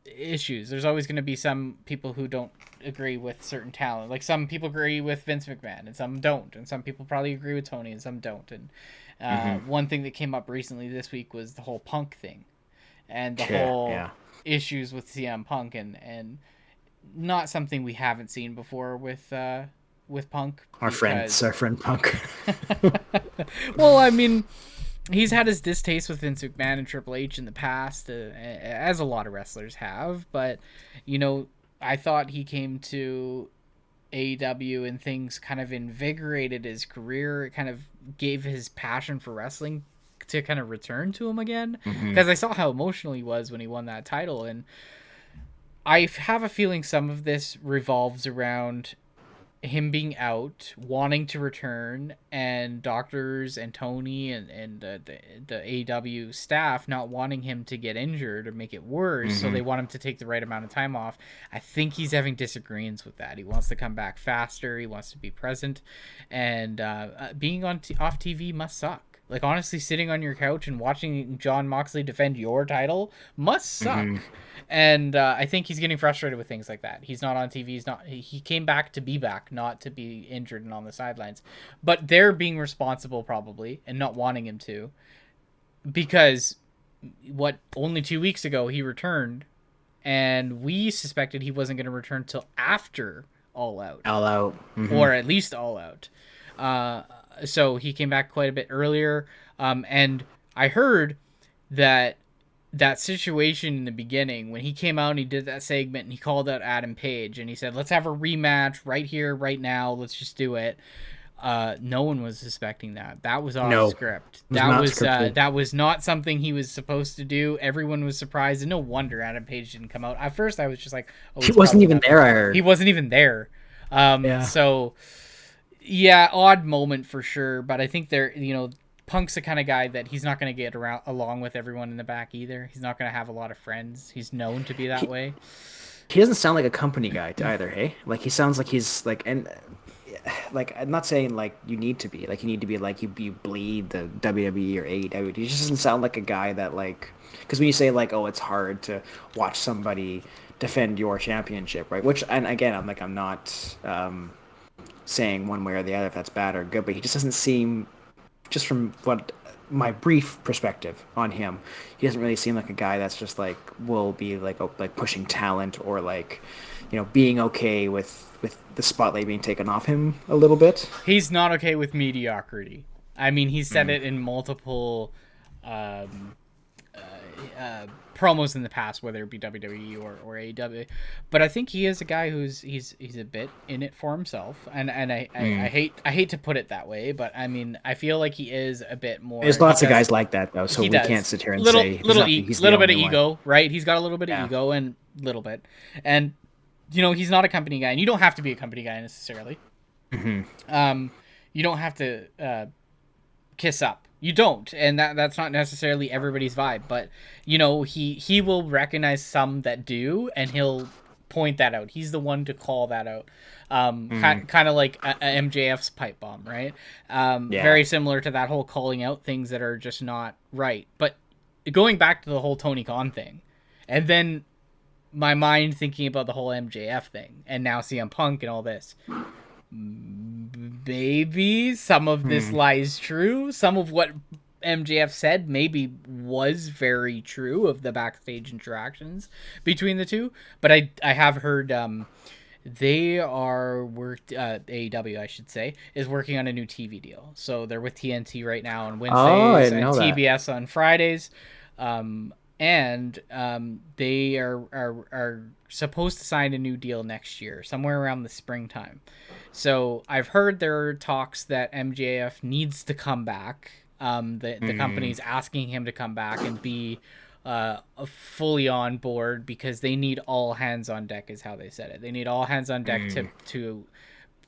C: issues. There's always going to be some people who don't agree with certain talent. Like, some people agree with Vince McMahon and some don't, and some people probably agree with Tony and some don't. And one thing that came up recently this week was the whole Punk thing, and the whole issues with CM Punk, and not something we haven't seen before with Punk.
B: Our friend Punk.
C: Well, I mean, he's had his distaste with Vince McMahon and Triple H in the past, as a lot of wrestlers have. But, I thought he came to AEW and things kind of invigorated his career. It kind of gave his passion for wrestling to kind of return to him again. Because I saw how emotional he was when he won that title. And I have a feeling some of this revolves around him being out, wanting to return, and doctors and Tony and the AEW staff not wanting him to get injured or make it worse, so they want him to take the right amount of time off. I think he's having disagreements with that. He wants to come back faster. He wants to be present, and being off TV must suck. Like, honestly, sitting on your couch and watching Jon Moxley defend your title must suck. And I think he's getting frustrated with things like that. He's not on TV. He came back to be back, not to be injured and on the sidelines. But they're being responsible, probably, and not wanting him to. Because only 2 weeks ago he returned, and we suspected he wasn't going to return till after All Out.
B: All Out.
C: Or at least All Out. So he came back quite a bit earlier. And I heard that situation in the beginning, when he came out and he did that segment and he called out Adam Page and he said, let's have a rematch right here, right now. Let's just do it. No one was suspecting that. That was off script. That was not something he was supposed to do. Everyone was surprised, and no wonder Adam Page didn't come out. At first I was just like, oh,
B: he wasn't even there. I heard
C: he wasn't even there. So yeah, odd moment for sure, but I think Punk's the kind of guy that he's not going to get along with everyone in the back either. He's not going to have a lot of friends. He's known to be that way.
B: he doesn't sound like a company guy either. Hey, like he sounds like he's like, and like I'm not saying like you need to be like like you bleed the WWE or AEW. He just doesn't sound like a guy that like, because when you say like, oh, it's hard to watch somebody defend your championship, right? Which, and again, I'm not saying one way or the other if that's bad or good, but he just doesn't seem, just from what my brief perspective on him, he doesn't really seem like a guy that's just like will be like like pushing talent or like, being okay with the spotlight being taken off him a little bit.
C: He's not okay with mediocrity. I mean, he said it in multiple um, promos in the past, whether it be WWE or AEW. But I think he is a guy he's a bit in it for himself, and I hate to put it that way, but I mean I feel like he is a bit more.
B: There's lots of guys like that though, so we can't sit here and say
C: he's little bit of ego, right? He's got a little bit of ego and little bit, and he's not a company guy, and you don't have to be a company guy necessarily. You don't have to kiss up. You don't, and that's not necessarily everybody's vibe, but he will recognize some that do, and he'll point that out. He's the one to call that out. Kind of like a MJF's pipe bomb, right? Very similar to that whole calling out things that are just not right. But going back to the whole Tony Khan thing, and then my mind thinking about the whole MJF thing, and now CM Punk and all this. Maybe some of this lies true. Some of what MJF said maybe was very true of the backstage interactions between the two. But I have heard they are AEW, I should say, is working on a new TV deal. So they're with TNT right now on Wednesdays and TBS on Fridays. And they are supposed to sign a new deal next year, somewhere around the springtime. So I've heard there are talks that MJF needs to come back. The company's asking him to come back and be fully on board because they need all hands on deck, is how they said it. They need all hands on deck to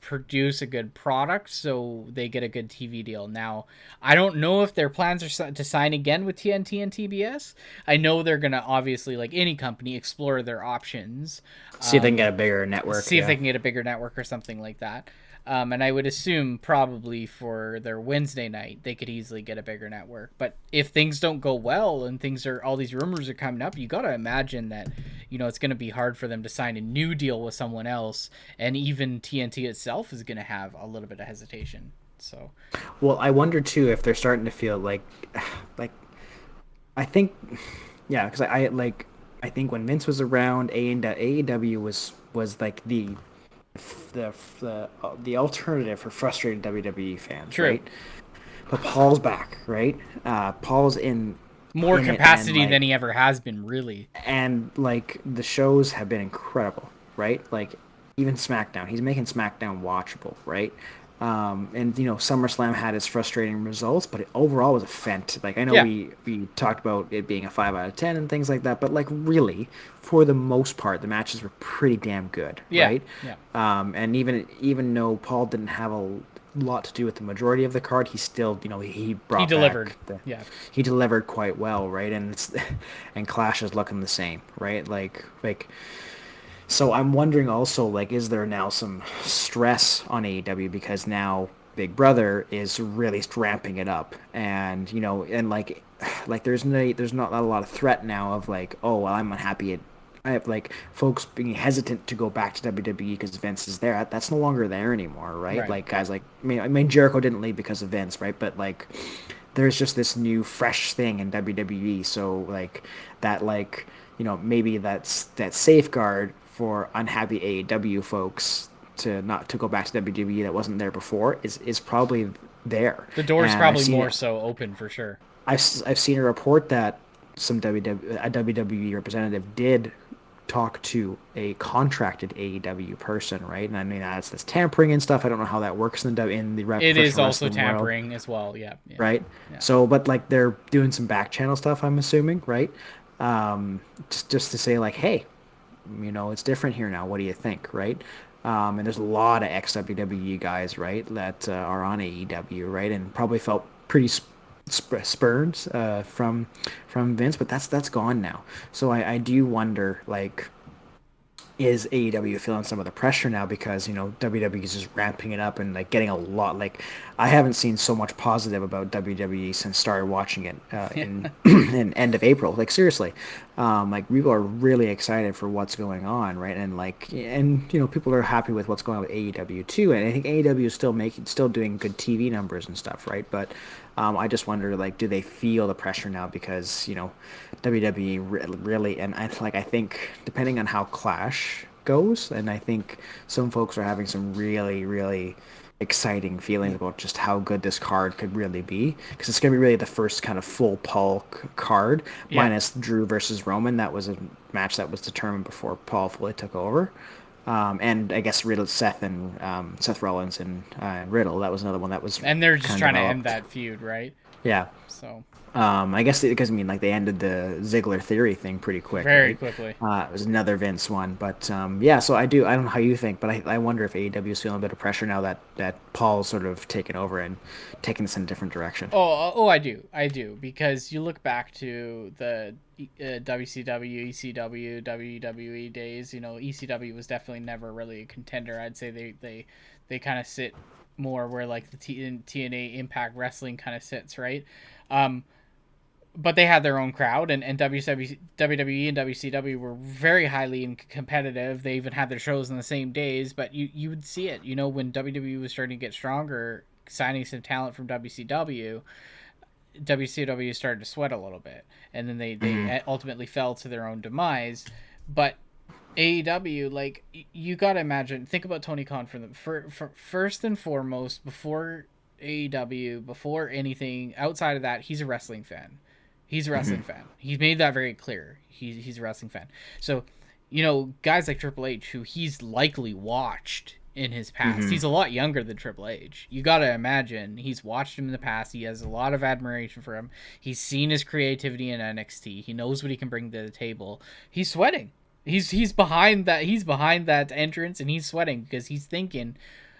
C: produce a good product so they get a good TV deal. Now, I don't know if their plans are to sign again with TNT and TBS. I know they're going to obviously, like any company, explore their options.
B: See if they can get a bigger network.
C: See if they can get a bigger network or something like that. And I would assume probably for their Wednesday night, they could easily get a bigger network. But if things don't go well and all these rumors are coming up, you got to imagine that, it's going to be hard for them to sign a new deal with someone else. And even TNT itself is going to have a little bit of hesitation. So,
B: well, I wonder too if they're starting to feel like I think, because I think when Vince was around, AEW was like the alternative for frustrated WWE fans,
C: True.
B: right? But Paul's back, right? Paul's in
C: more capacity than he ever has been, really.
B: And like the shows have been incredible, right? Like even SmackDown, he's making SmackDown watchable, right? And SummerSlam had its frustrating results, but it overall was a fantastic. Like I know we talked about it being a 5 out of 10 and things like that, but like really, for the most part, the matches were pretty damn good, right?
C: Yeah.
B: And even though Paul didn't have a lot to do with the majority of the card, he still, he
C: delivered.
B: He delivered quite well, right? And Clash is looking the same, right? Like. So I'm wondering also, like, is there now some stress on AEW because now Big Brother is really ramping it up, and and like there's not a lot of threat now of like, oh, well, I'm unhappy. I have like folks being hesitant to go back to WWE because Vince is there. That's no longer there anymore, right? Like guys like I mean Jericho didn't leave because of Vince, right? But like there's just this new fresh thing in WWE, so like that maybe that's that safeguard for unhappy AEW folks to not to go back to WWE that wasn't there before is probably there.
C: The door is probably more so open for sure.
B: I've seen a report that a WWE representative did talk to a contracted AEW person, right? And I mean that's tampering and stuff. I don't know how that works in the
C: it is also tampering world. As well, yeah.
B: Right. Yeah. So, but like they're doing some back channel stuff, I'm assuming, right? Just to say like, hey, it's different here now. What do you think, right? And there's a lot of ex-WWE guys, right, that are on AEW, right, and probably felt pretty spurned from Vince, but that's gone now. So I do wonder, like, is AEW feeling some of the pressure now because, WWE is just ramping it up and like getting a lot. Like, I haven't seen so much positive about WWE since started watching it in in end of April. Like, seriously, like people are really excited for what's going on, right? And people are happy with what's going on with AEW too. And I think AEW is still doing good TV numbers and stuff, right? But I just wonder, like, do they feel the pressure now because WWE really, and I think depending on how Clash goes, and I think some folks are having some really, really exciting feelings about just how good this card could really be, because it's going to be really the first kind of full Paul card,
C: Yeah.
B: minus Drew versus Roman. That was a match that was determined before Paul fully took over. And I guess Seth Rollins and Riddle. That was another one that was
C: And they're just
B: kind
C: trying
B: of
C: to end
B: developed.
C: that feud, right?
B: Yeah.
C: So
B: I guess because like they ended the Ziggler Theory thing pretty quick,
C: very
B: right?
C: quickly.
B: It was another Vince one, but yeah. So I don't know how you think, but I wonder if AEW is feeling a bit of pressure now that Paul's sort of taken over and taking this in a different direction.
C: Oh, I do, because you look back to the WCW, ECW, WWE days. ECW was definitely never really a contender. I'd say they kind of sit more where like the TNA Impact Wrestling kind of sits, right? But they had their own crowd, and WWE and WCW were very highly competitive. They even had their shows on the same days, but you would see it. When WWE was starting to get stronger, signing some talent from WCW started to sweat a little bit, and then they ultimately fell to their own demise. But AEW, like, you gotta imagine, think about Tony Khan for first and foremost, before AEW, before anything outside of that, he's a wrestling fan. He's a wrestling fan. He's made that very clear. He's a wrestling fan. So, guys like Triple H, who he's likely watched in his past. He's a lot younger than Triple H. You got to imagine he's watched him in the past. He has a lot of admiration for him. He's seen his creativity in NXT. He knows what he can bring to the table. He's sweating. He's behind that. He's behind that entrance, and he's sweating because he's thinking,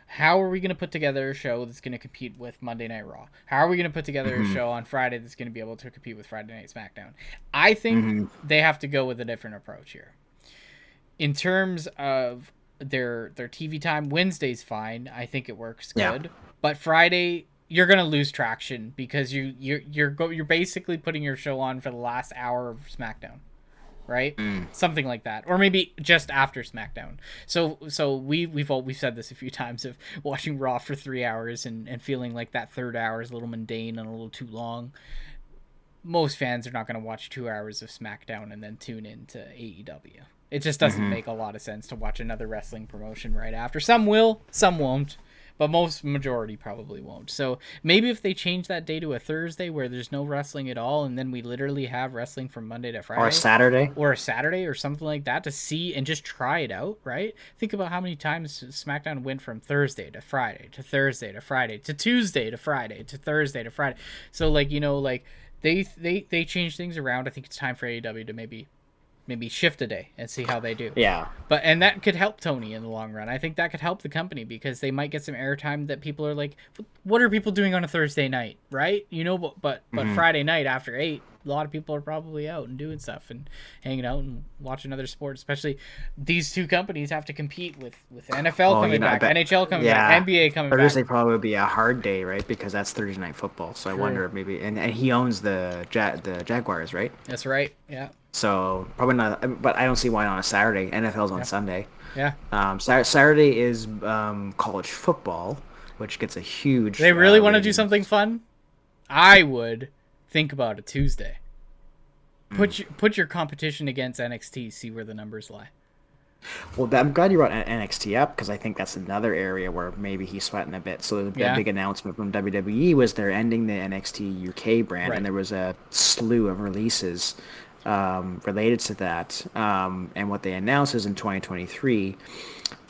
C: how are we going to put together a show that's going to compete with Monday Night Raw? How are we going to put together a show on Friday that's going to be able to compete with Friday Night SmackDown? I think they have to go with a different approach here. In terms of their TV time, Wednesday's fine. I think it works good. Yeah. But Friday, you're going to lose traction because you're basically putting your show on for the last hour of SmackDown. Right? Something like that, or maybe just after SmackDown. So we've said this a few times of watching Raw for 3 hours and feeling like that third hour is a little mundane and a little too long. Most fans are not going to watch 2 hours of SmackDown and then tune into AEW. It just doesn't make a lot of sense to watch another wrestling promotion right after. Some will, some won't. But majority probably won't. So maybe if they change that day to a Thursday where there's no wrestling at all, and then we literally have wrestling from Monday to Friday. Or a Saturday or something like that to see and just try it out, right? Think about how many times SmackDown went from Thursday to Friday to Thursday to Friday to Tuesday to Friday to Thursday to Friday. So, they change things around. I think it's time for AEW to maybe shift a day and see how they do.
B: Yeah.
C: And that could help Tony in the long run. I think that could help the company because they might get some airtime that people are like, what are people doing on a Thursday night, right? But Friday night after 8, a lot of people are probably out and doing stuff and hanging out and watching other sports. Especially these two companies have to compete with NFL coming back, NHL coming back, NBA coming back.
B: Thursday probably would be a hard day, right? Because that's Thursday Night Football. So I wonder if maybe, and he owns the Jaguars, right?
C: That's right. Yeah.
B: So probably not, but I don't see why not on a Saturday. NFL's on Sunday.
C: Yeah.
B: Saturday is college football, which gets a huge.
C: They really want to do something fun. I would think about a Tuesday. Put your competition against NXT. See where the numbers lie.
B: Well, I'm glad you brought NXT up because I think that's another area where maybe he's sweating a bit. So the big announcement from WWE was they're ending the NXT UK brand, and there was a slew of releases related to that. And what they announced is in 2023,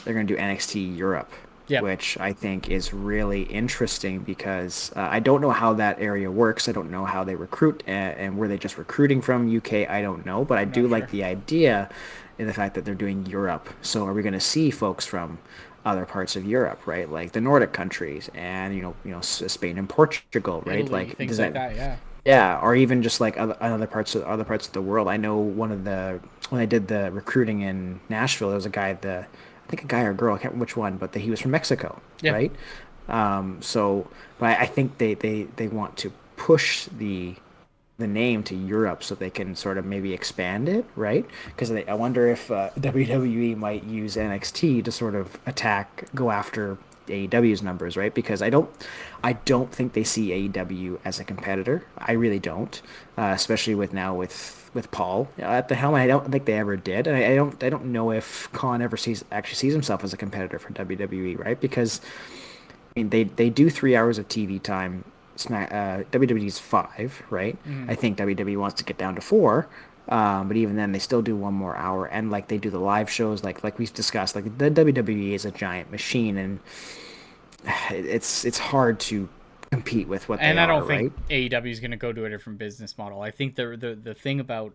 B: they're going to do NXT Europe, which I think is really interesting because I don't know how that area works. I don't know how they recruit, and were they just recruiting from UK? I don't know, but I do like the idea in the fact that they're doing Europe. So are we going to see folks from other parts of Europe, right? Like the Nordic countries and, Spain and Portugal, right?
C: Italy, things like that, yeah.
B: Yeah, or even just like other parts of the world. I know when I did the recruiting in Nashville, there was I think a guy or a girl, I can't remember which one, but he was from Mexico,
C: Yeah.
B: right? So, but I think they want to push the name to Europe so they can sort of maybe expand it, right? Because I wonder if WWE might use NXT to sort of go after AEW's numbers, right? Because I don't think they see AEW as a competitor. I really don't, especially with Paul at the helm. I don't think they ever did, and I don't know if Khan ever actually sees himself as a competitor for WWE, right? Because I mean, they do 3 hours of TV time. WWE's 5, right?
C: Mm-hmm.
B: I think WWE wants to get down to 4, but even then, they still do one more hour, and like they do the live shows, like we've discussed. Like the WWE is a giant machine, and it's hard to compete with what they
C: And I
B: are,
C: don't think
B: right?
C: AEW is going to go to a different business model. I think the thing about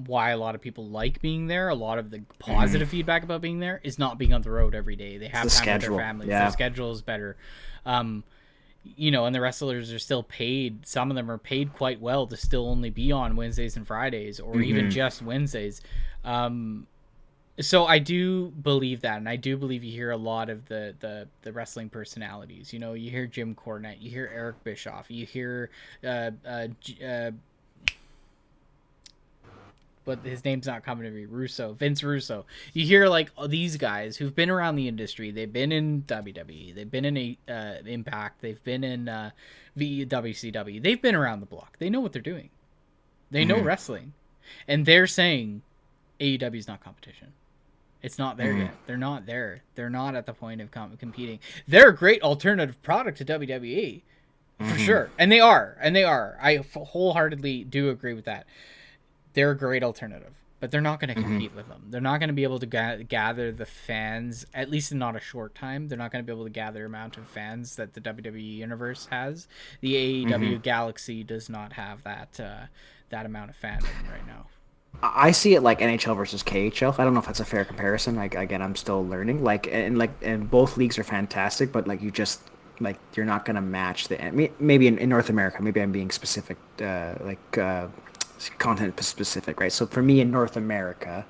C: why a lot of people like being there, a lot of the positive feedback about being there, is not being on the road every day. They
B: It's
C: have
B: the
C: time with their
B: schedule,
C: families. Their
B: yeah.
C: schedule is better. Um, and the wrestlers are still paid. Some of them are paid quite well to still only be on Wednesdays and Fridays, or even just Wednesdays. So I do believe that, and I do believe you hear a lot of the wrestling personalities. You hear Jim Cornette, you hear Eric Bischoff, you hear but his name's not coming to me. Vince Russo. You hear like these guys who've been around the industry. They've been in WWE. They've been in Impact. They've been in WCW. They've been around the block. They know what they're doing. They know wrestling, and they're saying AEW is not competition. It's not there yet. They're not there. They're not at the point of competing. They're a great alternative product to WWE, for sure, and they are. And they are. I wholeheartedly do agree with that. They're a great alternative, but they're not going to compete with them. They're not going to be able to gather the fans, at least in not a short time. They're not going to be able to gather the amount of fans that the WWE universe has. The AEW galaxy does not have that amount of fandom right now.
B: I see it like NHL versus KHL. I don't know if that's a fair comparison. Like again, I'm still learning. And both leagues are fantastic, but like you're not gonna match maybe in North America. Maybe I'm being specific, content specific, right? So for me in North America,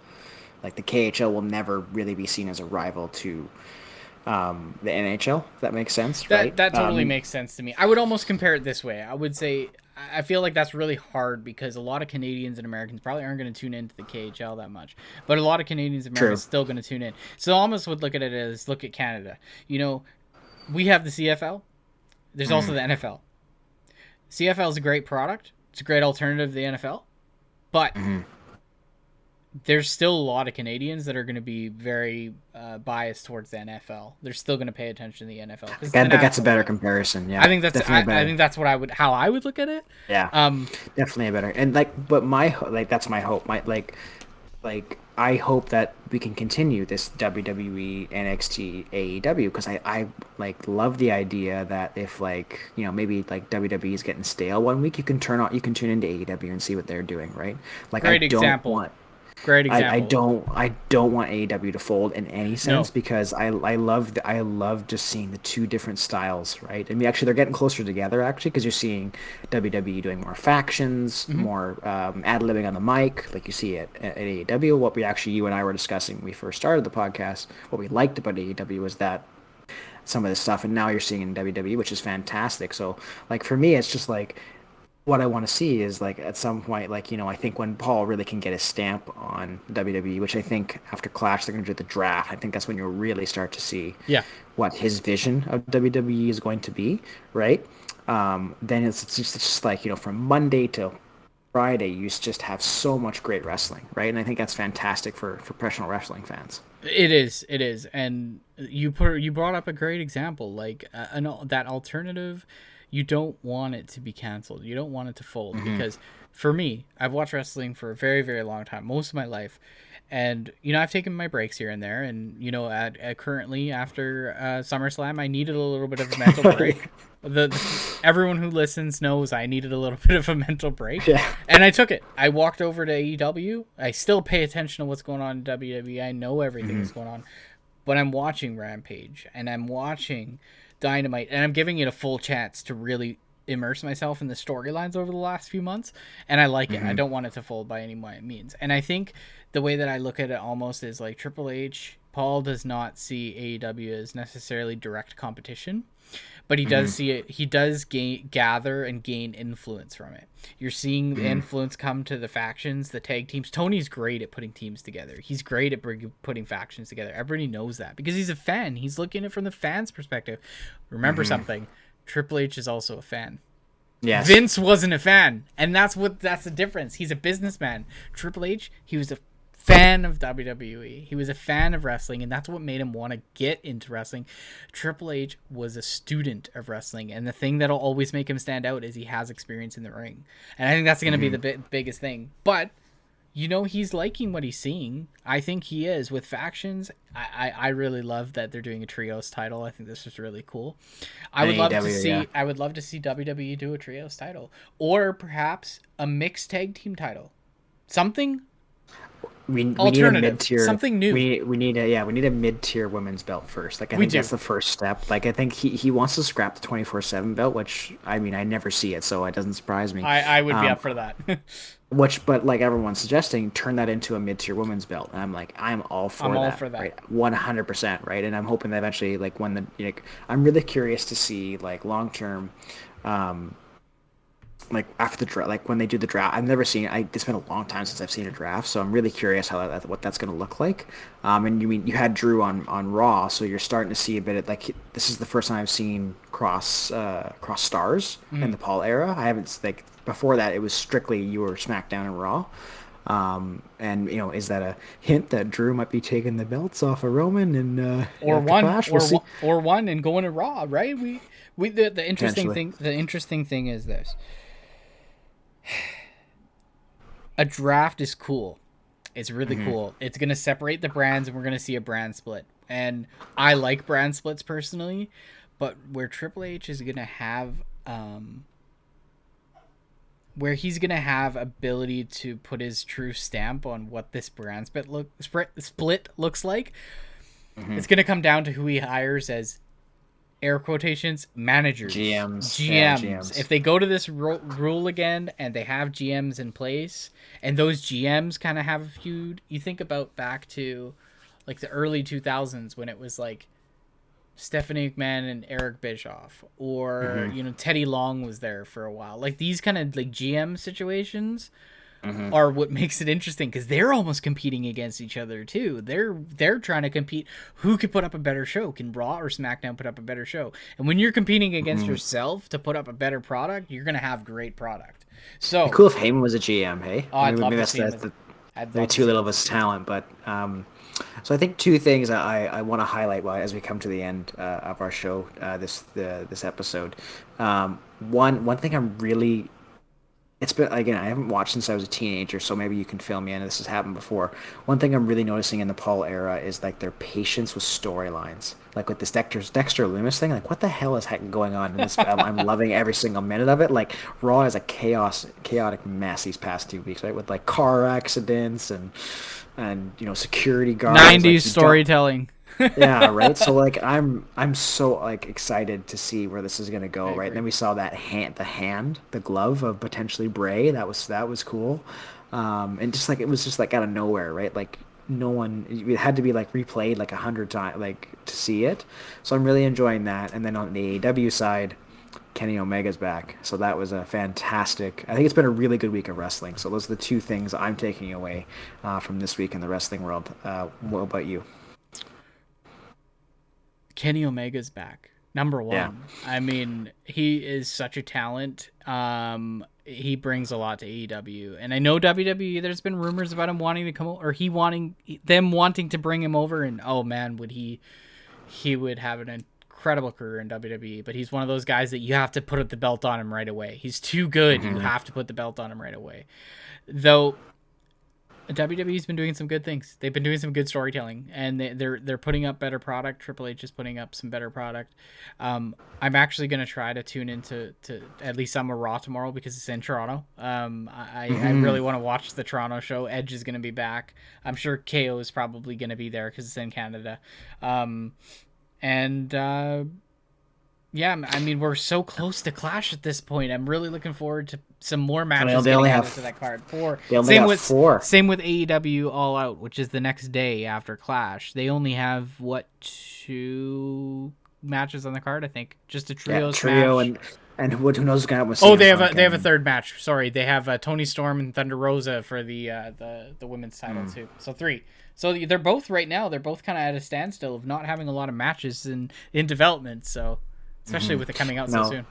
B: like the KHL will never really be seen as a rival to the NHL. If that makes sense, right?
C: That totally makes sense to me. I would almost compare it this way. I would say I feel like that's really hard because a lot of Canadians and Americans probably aren't going to tune into the KHL that much, but a lot of Canadians and Americans still going to tune in. So I almost would look at it as look at Canada. We have the CFL. There's also the NFL. CFL is a great product. It's a great alternative to the NFL, but there's still a lot of Canadians that are going to be very biased towards the NFL. They're still going to pay attention to the NFL.
B: I think that's a better comparison. Yeah,
C: I think that's
B: definitely better.
C: I think that's how I would look at it.
B: Yeah, definitely a better. And but that's my hope. I hope that we can continue this WWE, NXT, AEW because I love the idea that if maybe WWE is getting stale one week, you can tune into AEW and see what they're doing, right? Like
C: Great example. Great example.
B: I don't want AEW to fold in any sense because I love just seeing the two different styles, right? I mean, actually, they're getting closer together actually because you're seeing WWE doing more factions, more ad-libbing on the mic, like you see at AEW. What you and I were discussing when we first started the podcast, what we liked about AEW was that some of this stuff, and now you're seeing in WWE, which is fantastic. So, like for me, it's just like what I want to see is at some point, I think when Paul really can get his stamp on WWE, which I think after Clash they're going to do the draft. I think that's when you'll really start to see what his vision of WWE is going to be, right? Then it's just from Monday till Friday, you just have so much great wrestling, right? And I think that's fantastic for professional wrestling fans.
C: It is, and you brought up a great example, that alternative. You don't want it to be canceled. You don't want it to fold because for me, I've watched wrestling for a very, very long time, most of my life. And, I've taken my breaks here and there. And, at currently after SummerSlam, I needed a little bit of a mental break. Everyone who listens knows I needed a little bit of a mental break.
B: Yeah.
C: And I took it. I walked over to AEW. I still pay attention to what's going on in WWE. I know everything that's going on. But I'm watching Rampage and I'm watching Dynamite, and I'm giving it a full chance to really immerse myself in the storylines over the last few months, and I like it. I don't want it to fold by any means. And I think the way that I look at it almost is like Triple H, Paul does not see AEW as necessarily direct competition, but he does see it. He does gather and gain influence from it. You're seeing the influence come to the factions, the tag teams. Tony's great at putting teams together. He's great at putting factions together. Everybody knows that because he's a fan. He's looking at it from the fans' perspective. Remember something. Triple H is also a fan.
B: Yes.
C: Vince wasn't a fan, and that's the difference. He's a businessman. Triple H, he was a fan of WWE. He was a fan of wrestling, and that's what made him want to get into wrestling. Triple H was a student of wrestling, and the thing that'll always make him stand out is he has experience in the ring. And I think that's going to be the biggest thing. But he's liking what he's seeing. I think he is with factions. I really love that they're doing a trios title. I think this is really cool. I would love to see WWE do a trios title, or perhaps a mixed tag team title. Something
B: we need a mid-tier,
C: something new.
B: We need a mid-tier women's belt first. Like I think that's the first step. Like I think he wants to scrap the 24/7 belt, which I never see it, so it doesn't surprise me.
C: I would be up for that.
B: But like everyone's suggesting, turn that into a mid-tier women's belt, and I'm all for that. Right? 100%, right? And I'm hoping that eventually, like when I'm really curious to see like long-term, like after the draft, like when they do the draft. I've never seen. It's been a long time since I've seen a draft, so I'm really curious what that's going to look like. And you had Drew on Raw, so you're starting to see a bit of like this is the first time I've seen cross stars in the Paul era. I haven't before that. It was strictly you were SmackDown and Raw. And is that a hint that Drew might be taking the belts off of Roman and
C: or one and going to Raw, right? The interesting thing is this. A draft is cool. It's really cool. It's going to separate the brands, and we're going to see a brand split. And I like brand splits personally, but where Triple H is going to have where he's going to have ability to put his true stamp on what this brand split looks like, it's going to come down to who he hires as air quotations managers, GMs. If they go to this rule again and they have GMs in place, and those GMs kind of have a feud, you think about back to like the early 2000s when it was like Stephanie McMahon and Eric Bischoff, or Teddy Long was there for a while. Like these kind of like GM situations are what makes it interesting, because they're almost competing against each other too. They're trying to compete. Who could put up a better show? Can Raw or SmackDown put up a better show? And when you're competing against yourself to put up a better product, you're gonna have great product. So
B: it'd be cool if Heyman was a GM. Hey,
C: I'd love to see him.
B: Maybe too little of his talent, but so I think two things I want to highlight as we come to the end of our show this episode. One thing I'm really, it's been, again, I haven't watched since I was a teenager, so maybe you can fill me in. This has happened before. One thing I'm really noticing in the Paul era is like their patience with storylines. Like with this Dexter Loomis thing, like what the hell is going on in this? I'm loving every single minute of it. Like Raw is a chaotic mess these past 2 weeks, right? With like car accidents and security guards.
C: 90s storytelling.
B: Yeah, right. So like I'm so like excited to see where this is gonna go, right? And then we saw that the glove of potentially Bray. That was cool. And just like it was just like out of nowhere, right? Like no one, it had to be like replayed like 100 times like to see it. So I'm really enjoying that. And then on the AEW side, Kenny Omega's back, so that was a fantastic. I think it's been a really good week of wrestling. So those are the two things I'm taking away from this week in the wrestling world. What about you?
C: Kenny Omega's back. Number one.
B: Yeah.
C: I mean, he is such a talent. He brings a lot to AEW. And I know WWE, there's been rumors about him wanting to come over, or them wanting to bring him over, and oh man, he would have an incredible career in WWE, but he's one of those guys that you have to put the belt on him right away. He's too good. You have to put the belt on him right away. Though WWE's been doing some good things. They've been doing some good storytelling, and they're putting up better product. Triple H is putting up some better product. I'm actually going to try to tune into at least some of Raw tomorrow because it's in Toronto. I really want to watch the Toronto show. Edge is going to be back. I'm sure KO is probably going to be there because it's in Canada. And Yeah, I mean, we're so close to Clash at this point. I'm really looking forward to some more matches
B: they
C: getting
B: only
C: added
B: have
C: to that card. 4.
B: They only
C: Same
B: got
C: with
B: 4.
C: same with AEW All Out, which is the next day after Clash. They only have 2 matches on the card, I think. Just a trios match.
B: And who knows what's gonna happen with
C: Oh,
B: CM
C: they have a
B: Punk
C: third match. Sorry, they have Tony Storm and Thunder Rosa for the women's title too. So 3. So they're both right now. They're both kind of at a standstill of not having a lot of matches in development. So especially with it coming out so soon.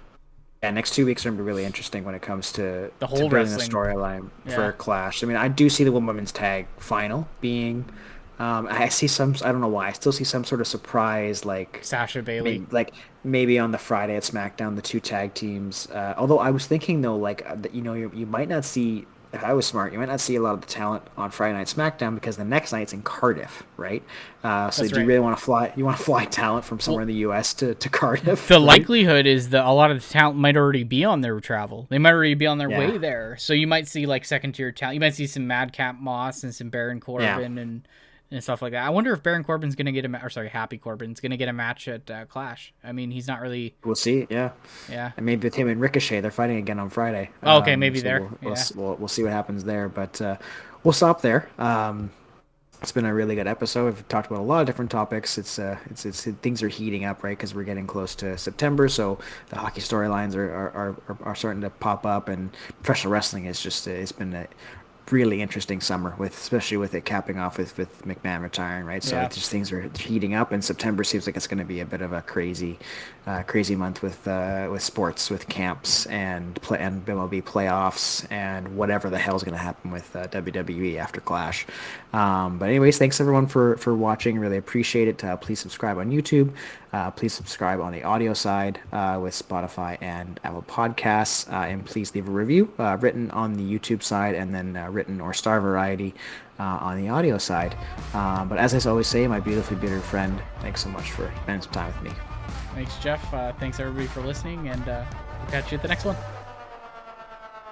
B: Yeah, next 2 weeks are gonna be really interesting when it comes to
C: The whole
B: building
C: wrestling
B: the storyline for Clash. I mean, I do see the women's tag final being. I see some. I don't know why. I still see some sort of surprise, like
C: Sasha Bailey.
B: Maybe on the Friday at SmackDown, the 2 tag teams. Although I was thinking though, like you might not see. If I was smart, you might not see a lot of the talent on Friday Night SmackDown because the next night's in Cardiff, right? So do you really want to fly? You want to fly talent from somewhere in the U.S. to Cardiff?
C: The likelihood is that a lot of the talent might already be on their travel. They might already be on their way there. So you might see like second tier talent. You might see some Madcap Moss and some Baron Corbin and stuff like that. I wonder if Baron Corbin's going to get Happy Corbin's going to get a match at Clash. I mean, he's not really...
B: We'll see, yeah.
C: Yeah.
B: And maybe with him and Ricochet, they're fighting again on Friday.
C: Oh, okay, maybe
B: so we'll see what happens there, but we'll stop there. It's been a really good episode. We've talked about a lot of different topics. It's things are heating up, right? Because we're getting close to September, so the hockey storylines are starting to pop up, and professional wrestling is just it's been a really interesting summer, especially with it capping off with McMahon retiring, right? So just things are heating up, and September seems like it's going to be a bit of a crazy month with sports, with camps and MLB playoffs and whatever the hell is going to happen with WWE after Clash. But anyways, thanks everyone for watching. Really appreciate it. Please subscribe on YouTube. Please subscribe on the audio side with Spotify and Apple Podcasts, and please leave a review written on the YouTube side and then written or star variety on the audio side. But as I always say, my beautifully bitter friend, thanks so much for spending some time with me.
C: Thanks, Jeff. Thanks everybody for listening, and we'll catch you at the next one.